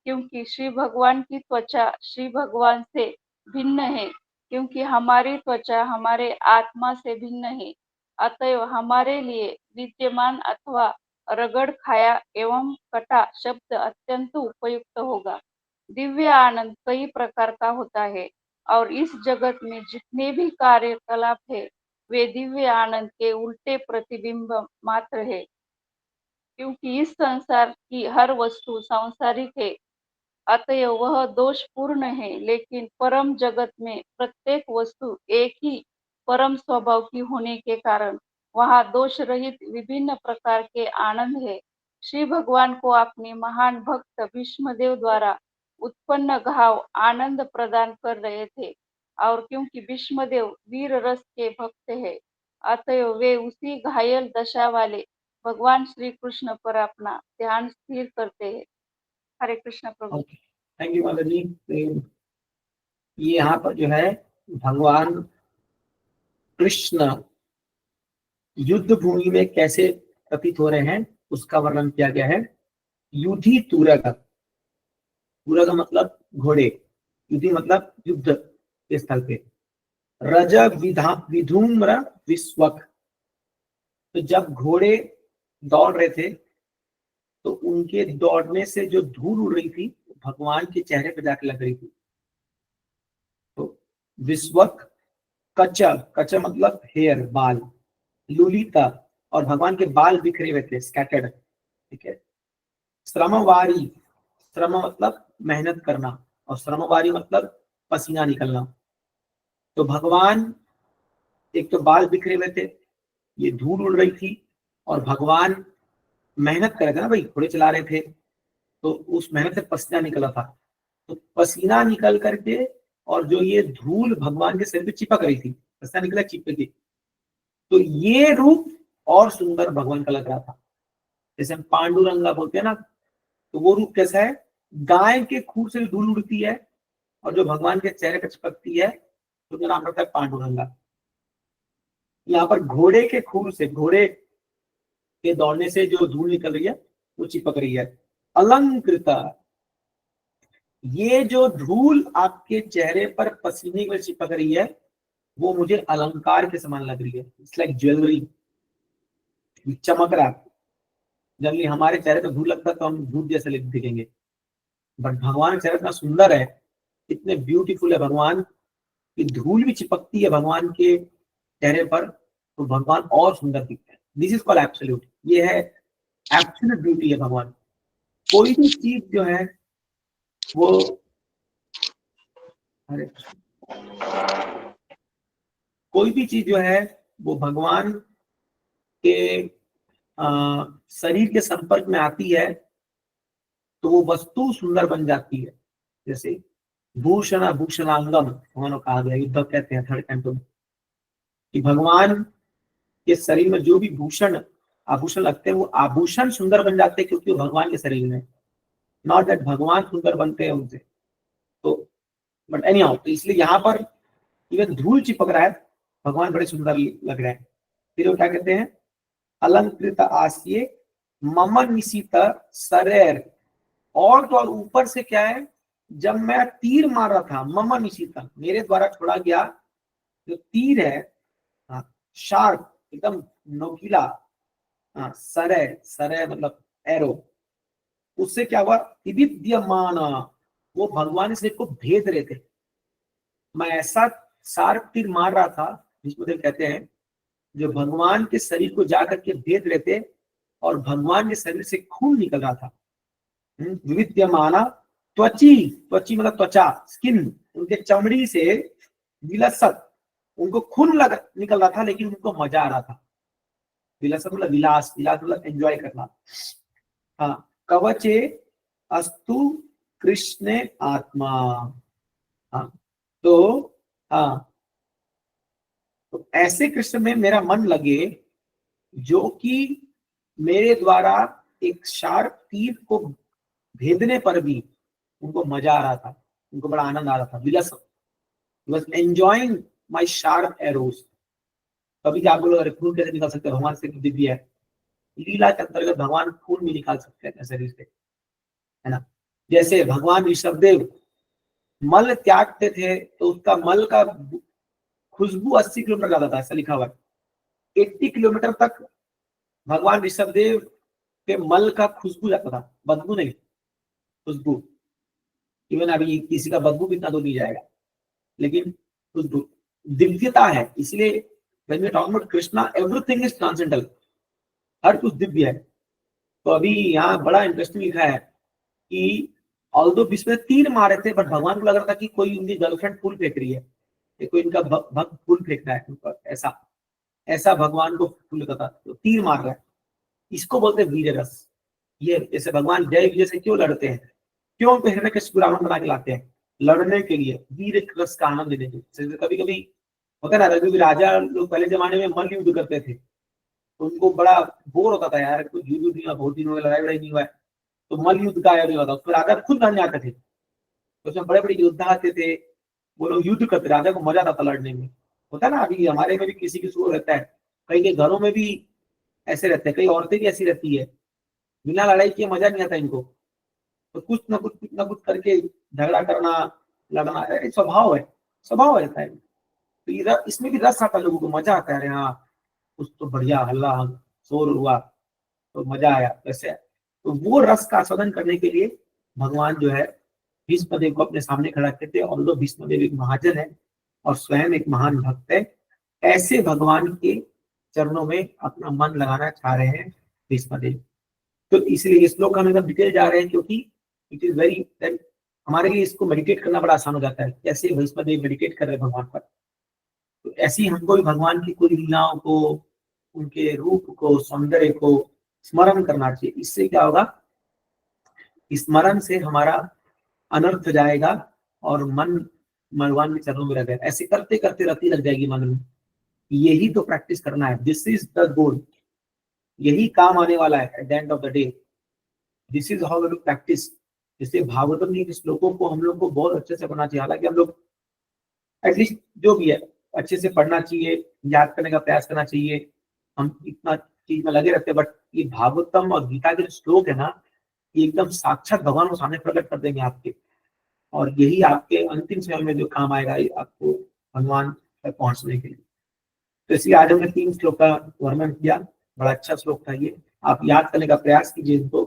Speaker 4: क्योंकि श्री भगवान की त्वचा श्री भगवान से भिन्न है, क्योंकि हमारी त्वचा हमारे आत्मा से भिन्न है। अतएव हमारे लिए विद्यमान अथवा रगड़ खाया एवं कटा शब्द अत्यंत उपयुक्त होगा। दिव्य आनंद कई प्रकार का होता है, और इस जगत में जितने भी कार्यकलाप है, वे दिव्य आनंद के उल्टे प्रतिबिंब मात्र है, क्योंकि इस संसार की हर वस्तु सांसारिक है, अतएव वह दोषपूर्ण है। लेकिन परम जगत में प्रत्येक वस्तु एक ही परम स्वभाव की होने के कारण वहाँ दोष रहित विभिन्न प्रकार के आनंद है। श्री भगवान को अपने महान भक्त भीष्मदेव द्वारा उत्पन्न घाव आनंद प्रदान कर रहे थे, और क्योंकि भीष्मदेव वीर रस के भक्त है, अतएव वे उसी घायल दशा वाले भगवान श्री कृष्ण पर अपना ध्यान स्थिर करते हैं। हरे कृष्ण प्रभु।
Speaker 1: थैंक यू माता जी। ये यहाँ पर जो है भगवान कृष्ण युद्ध भूमि में कैसे प्रतीत हो रहे हैं, उसका वर्णन किया गया है। युधि तुरग, तुरग मतलब घोड़े, युधि मतलब युद्ध के स्थल पे। रज विधूम्र विस्वक, तो जब घोड़े दौड़ रहे थे तो उनके दौड़ने से जो धूल उड़ रही थी भगवान के चेहरे पे जाके लग रही थी। तो विस्वक, कच, कच मतलब हेयर, बाल, लुलिता, और भगवान के बाल बिखरे हुए थे, स्कैटर्ड, ठीक है। श्रमवारी, श्रम मतलब मेहनत करना, और श्रमवारी मतलब पसीना निकलना। तो भगवान, एक तो बाल बिखरे हुए थे, ये धूल उड़ रही थी, और भगवान मेहनत कर रहे थे ना भाई, घोड़े चला रहे थे, तो उस मेहनत से पसीना निकला था। तो पसीना निकल करके और जो ये धूल भगवान के सिर पे चिपक रही थी, पसीना निकला चिपक थी, तो ये रूप और सुंदर भगवान का लग रहा था। जैसे हम पांडुरंगा बोलते हैं ना, तो वो रूप कैसा है, गाय के खूर से धूल उड़ती है और जो भगवान के चेहरे पर चिपकती है, तो उसका नाम रहता है पांडुरंगा। यहाँ पर घोड़े के खूर से, घोड़े के दौड़ने से जो धूल निकल रही है वो चिपक रही है। अलंकृता, ये जो धूल आपके चेहरे पर पसीने में चिपक रही है वो मुझे अलंकार के समान लग रही है। इट्स लाइक ज्वेलरी, चमक रहा है। जब हमारे चेहरे पर धूल लगता है तो हम धूल जैसे दिखेंगे, बट भगवान का चेहरा इतना सुंदर है, इतने ब्यूटीफुल है भगवान की धूल भी चिपकती है भगवान के चेहरे पर, तो भगवान और सुंदर दिखते हैं। दिस इज कॉल्ड एब्सोल्यूट, ये है एब्सोल्यूट ब्यूटी है भगवान। कोई भी चीज जो है वो, अरे कोई भी चीज जो है वो भगवान के शरीर के संपर्क में आती है तो वो वस्तु सुंदर बन जाती है। जैसे भूषण भूषणांगम भगवान को कहा गया, युद्ध कहते हैं थर्ड कैंटो में, कि भगवान के शरीर में जो भी भूषण आभूषण लगते हैं वो आभूषण सुंदर बन जाते हैं क्योंकि वो भगवान के शरीर में, नॉट दैट भगवान सुंदर बनते हैं उनसे। तो बट एनी हाउ, तो इसलिए यहाँ पर इवन धूल चिपक रहा है, भगवान बड़े सुंदर लग रहे हैं। फिर वो क्या कहते हैं, अलंकृत आस्ये मम निशित सरेर, और तो और ऊपर से क्या है, जब मैं तीर मार रहा था, मम निशित मेरे द्वारा छोड़ा गया जो तीर है, शार्प एकदम नोकीला, सरे सरे मतलब एरो, उससे क्या हुआ, विविध्यमान, वो भगवान से को भेद रहे थे। मैं ऐसा शार्प तीर मार रहा था, जिसमें कहते हैं जो भगवान के शरीर को जाकर के भेद रहे थे और भगवान के शरीर से खून निकल रहा था। विविध्यमाना त्वची, त्वची मतलब त्वचा, स्किन, उनके चमड़ी से विलसत, उनको खून निकल रहा था लेकिन उनको मजा आ रहा था। विलसत मतलब विलास, विलास मतलब एंजॉय करना। हाँ, कवचे अस्तु कृष्ण आत्मा। हाँ, तो ऐसे कृष्ण में मेरा मन लगे जो कि मेरे द्वारा एक शार्प तीर को भेदने पर भी उनको मजा आ रहा था, उनको बड़ा आनंद आ रहा था। Villous was enjoying my sharp arrows. कभी क्या आप बोलोगे, अरे खून कैसे निकाल सकते हैं, भगवान से दिव्य है। लीला के अंतर्गत भगवान खून भी निकाल सकते हैं शरीर से, है ना। जैसे भगवान ऋषभदेव मल त्यागते थे तो उसका मल का खुशबू 80 किलोमीटर ज्यादा था, ऐसा लिखा हुआ है। 80 किलोमीटर तक भगवान ऋषभदेव के मल का खुशबू जाता था, बदबू नहीं, खुशबू। इवन अभी किसी का बदबू कितना दूर नहीं जाएगा, लेकिन खुशबू दिव्यता है। इसलिए when we talk about Krishna, everything is transcendental, हर कुछ दिव्य है। तो अभी यहाँ बड़ा इंटरेस्टिंग लिखा है कि ऑल्दो बीच में तीर मारे थे, बट भगवान को लग रहा था कि कोई उनकी गर्लफ्रेंड फूल फेंक रही है, कोई इनका भक्त फूल फेंक रहा है, ऐसा ऐसा भगवान को फूल का था, तो तीर मार रहा है। इसको बोलते हैं वीर रस। ये जैसे भगवान जय विजय से क्यों लड़ते हैं, क्यों उनको हिरण्यकशिपु रावण बना के लाते हैं, लड़ने के लिए, वीर रस का आनंद लेने के लिए। कभी कभी होता है ना, क्योंकि राजा लोग पहले जमाने में मल्ल युद्ध करते थे, तो उनको बड़ा बोर होता था, यार कुछ युद्ध नहीं हुआ, बहुत दिनों में लड़ाई वड़ाई नहीं हुआ है, तो मल्ल युद्ध का आयोजन होता, उसमें राजा खुद लड़ने आते थे। तो उसमें बड़े बड़े योद्धा आते थे, वो लोग युद्ध करते, राजा को मजा आता था लड़ने में। होता है ना, अभी हमारे में भी किसी की शो रहता है, कई के घरों में भी ऐसे रहते हैं, कई औरतें भी ऐसी रहती है, बिना लड़ाई किए मजा नहीं आता इनको, तो कुछ ना कुछ करके झगड़ा करना, लड़ना, स्वभाव है, स्वभाव रहता है। तो इसमें भी रस आता है, लोगों को मजा आता है, अरे हाँ कुछ तो बढ़िया हल्ला शोर हुआ तो मजा आया, वैसे। तो वो रस का आस्वादन करने के लिए भगवान जो है भीष्मदेव को अपने सामने खड़ा करते थे। और भीष्मदेव एक महाजन है और स्वयं एक महान भक्त है, ऐसे भगवान के चरणों में अपना मन लगाना चाह रहे हैं भीष्मदेव। तो इसलिए इस श्लोक हम एकदम डिटेल जा रहे हैं, क्योंकि इट इज वेरी हमारे लिए इसको मेडिटेट करना बड़ा आसान हो जाता है, जैसे भीष्मदेव मेडिटेट कर रहे हैं भगवान पर, तो ऐसे ही हमको भी भगवान की कोई लीलाओं को, उनके रूप को, सौंदर्य को स्मरण करना चाहिए। इससे क्या होगा, स्मरण से हमारा अनर्थ जाएगा और मन भगवान के चरणों में रह जाएगा। ऐसे करते करते रति लग जाएगी मन में। यही तो प्रैक्टिस करना है, दिस इज द गोल, यही काम आने वाला है at the end of the day. This is how we practise. जैसे भागवतम के श्लोकों को हम लोग को बहुत अच्छे से पढ़ना चाहिए। हालांकि हम लोग एटलीस्ट जो भी है अच्छे से पढ़ना चाहिए, याद करने का प्रयास करना चाहिए, हम इतना चीज में लगे रहते हैं, बट ये भागवतम और गीता के जो श्लोक है ना, ये एकदम साक्षात भगवान को सामने प्रकट कर देंगे आपके, और यही आपके अंतिम समय में जो काम आएगा आपको भगवान तक पहुंचने के लिए। तो इसलिए आज हमने 3 श्लोक का वर्णन किया, बड़ा अच्छा श्लोक था ये। आप याद करने का प्रयास कीजिए इनको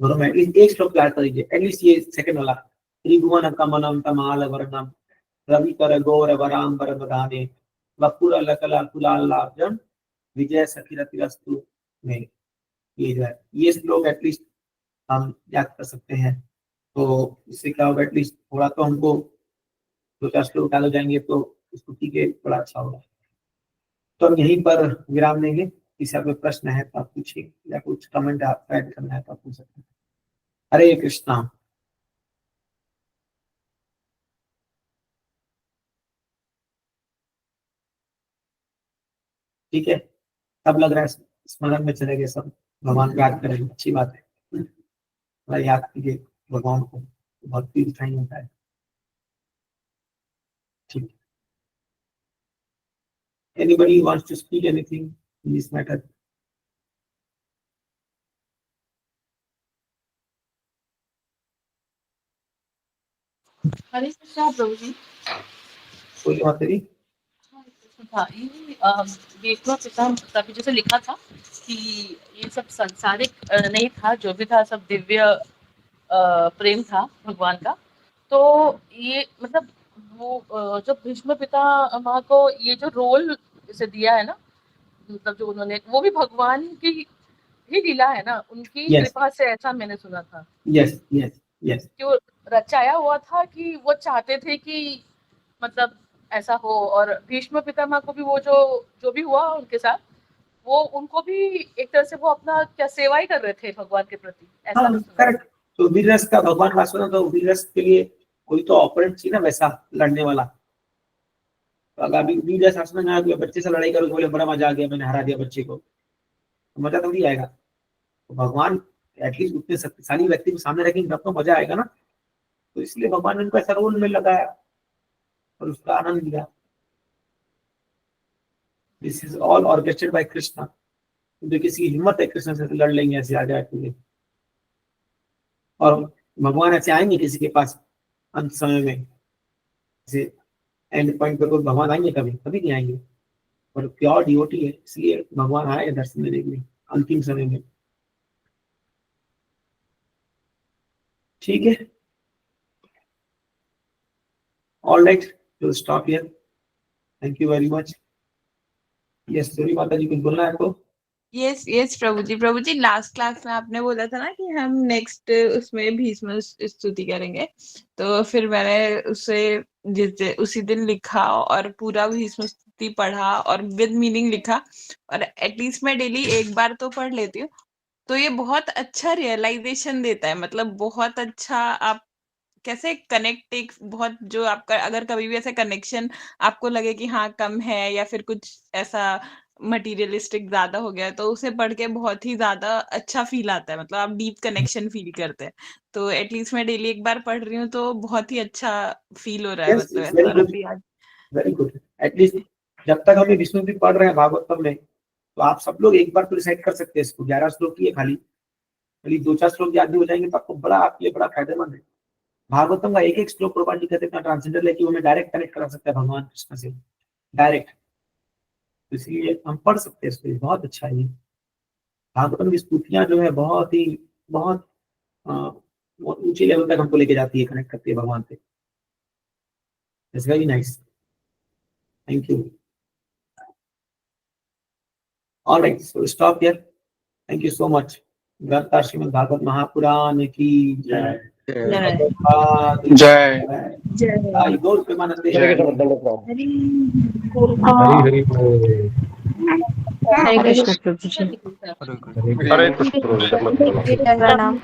Speaker 1: घरों में, एक श्लोक याद कर लीजिए एटलीस्ट, ये सेकंड वाला, त्रिभुवन कमलम तमाल वर्णम रवि कर गौर वरांबर बधाने वपुर लकला कुलालार्जन विजय सखीरतिरस्तु में, ये जो है ये श्लोक एटलीस्ट हम याद कर सकते हैं। तो इससे क्या होगा, एटलीस्ट थोड़ा तो हमको 2-4 श्लोक याद हो जाएंगे, तो स्तुति के बड़ा अच्छा होगा। तो हम यहीं पर विराम देंगे। किसी आपके प्रश्न है तो आप पूछिए, या कुछ कमेंट आप ऐड करना है तो आप पूछ सकते हैं। हरे कृष्णा। ठीक है, सब लग रहा है स्मरण में चले गए, सब भगवान को याद करेंगे, अच्छी बात है। थोड़ा याद कीजिए भगवान को, बहुत प्यूरिफाइंग होता है। ठीक, anybody wants to speak anything in this matter?
Speaker 5: हरे कृष्णा प्रभु जी।
Speaker 1: कोई बात नहीं।
Speaker 5: था ये विष्णु पिता तभी जैसे लिखा था कि ये सब संसारिक नहीं था, जो भी था सब दिव्य प्रेम था भगवान का। तो ये मतलब वो जो भीष्म पितामह को ये जो रोल इसे दिया है ना, मतलब जो उन्होंने, वो भी भगवान की ही लीला है ना, उनकी
Speaker 1: Yes.
Speaker 5: कृपा से, ऐसा मैंने सुना था।
Speaker 1: यस यस यस,
Speaker 5: जो रचाया हुआ था कि वो चाहते थे कि मतलब ऐसा हो, और भीष्म पितामह को भी वो जो भी हुआ उनके साथ, वो उनको भी एक तरह से वो अपना क्या सेवा ही कर रहे थे भगवान के प्रति, ऐसा
Speaker 1: हाँ
Speaker 5: मैं सुना।
Speaker 1: करेक्ट। तो वीर रस का भगवान का सुना, तो वीर रस के लिए कोई तो ऑपोनेंट चाहिए ना वैसा लड़ने वाला। तो अगर अभी वीर रस आसमान में आ गया, बच्चे से लड़ाई करो, बोले बड़ा मजा आ गया, मैंने हरा दिया बच्चे को, तो मजा तो नहीं आएगा। तो भगवान एटलीस्ट उतने शक्तिशाली व्यक्ति को सामने रखेंगे तब तो मजा आएगा ना। तो इसलिए भगवान ने उनको ऐसा रोल में लगाया और उसका आनंद लिया। This is all orchestrated by Krishna. तो किसी की हिम्मत है कृष्ण से लड़ लेंगे ऐसे आ जाए, और भगवान ऐसे आएंगे किसी के पास अंत समय में, जैसे एंड पॉइंट पे कोई भगवान आएंगे? कभी कभी नहीं आएंगे। और प्योर डिवोटी है, इसलिए भगवान आए दर्शन देने के लिए अंतिम समय में। ठीक है, all right, to stop here. Thank you very much. Yes Suri माता जी, कुछ बोलना है आपको?
Speaker 6: यस यस प्रभु जी लास्ट क्लास में आपने बोला था ना कि हम नेक्स्ट उसमें भीष्म स्तुति करेंगे, तो फिर मैंने उसे उसी दिन लिखा और पूरा भीष्म स्तुति पढ़ा और विद मीनिंग लिखा, और एटलीस्ट मैं डेली एक बार तो पढ़ लेती हूँ। तो ये बहुत अच्छा रियलाइजेशन देता है, मतलब बहुत अच्छा। आप कैसे कनेक्ट, एक बहुत जो आपका अगर कभी भी ऐसा कनेक्शन आपको लगे कि हाँ कम है या फिर कुछ ऐसा मटेरियलिस्टिक ज्यादा हो गया, तो उसे पढ़ के बहुत ही ज्यादा अच्छा फील आता है, मतलब आप डीप कनेक्शन फील करते हैं। तो एटलीस्ट मैं डेली एक बार पढ़ रही हूँ तो बहुत ही अच्छा फील हो रहा है,
Speaker 1: Yes,
Speaker 6: मतलब
Speaker 1: it's very
Speaker 6: ऐसा
Speaker 1: good.
Speaker 6: अभी आज।
Speaker 1: Very good. एटलीस्ट जब तक हमें विष्णु भी पढ़ रहे हैं भागवतम में, तो आप सब लोग एक बार तो रिसाइट कर सकते हैं इसको। 11 श्लोक की है, खाली 2-4 श्लोक याद भी हो जाएंगे तो आपको बड़ा, आपके लिए बड़ा फायदेमंद है। भागवतम का एक एक श्लोक प्रभुपाद जी कहते हैं ट्रांसजेंडर है कि वो हमें डायरेक्ट कनेक्ट करा सकता है भगवान कृष्ण से डायरेक्ट। तो इसलिए हम पढ़ सकते हैं इसको, बहुत अच्छा है ये। भागवतम की स्तुतियां जो है बहुत ही बहुत बहुत ऊंचे लेवल तक हमको लेके जाती है, कनेक्ट करती है भगवान से। It's very nice, thank you. All right, so stop here. Thank you so much. ग्रंथ श्रीमद् भागवत महापुराण की जय।
Speaker 7: जय
Speaker 1: जय गौर प्रेमानंदे
Speaker 7: हरि
Speaker 8: हरे कृष्ण प्रभु जी।
Speaker 7: हरे कृष्ण।
Speaker 8: प्रणाम।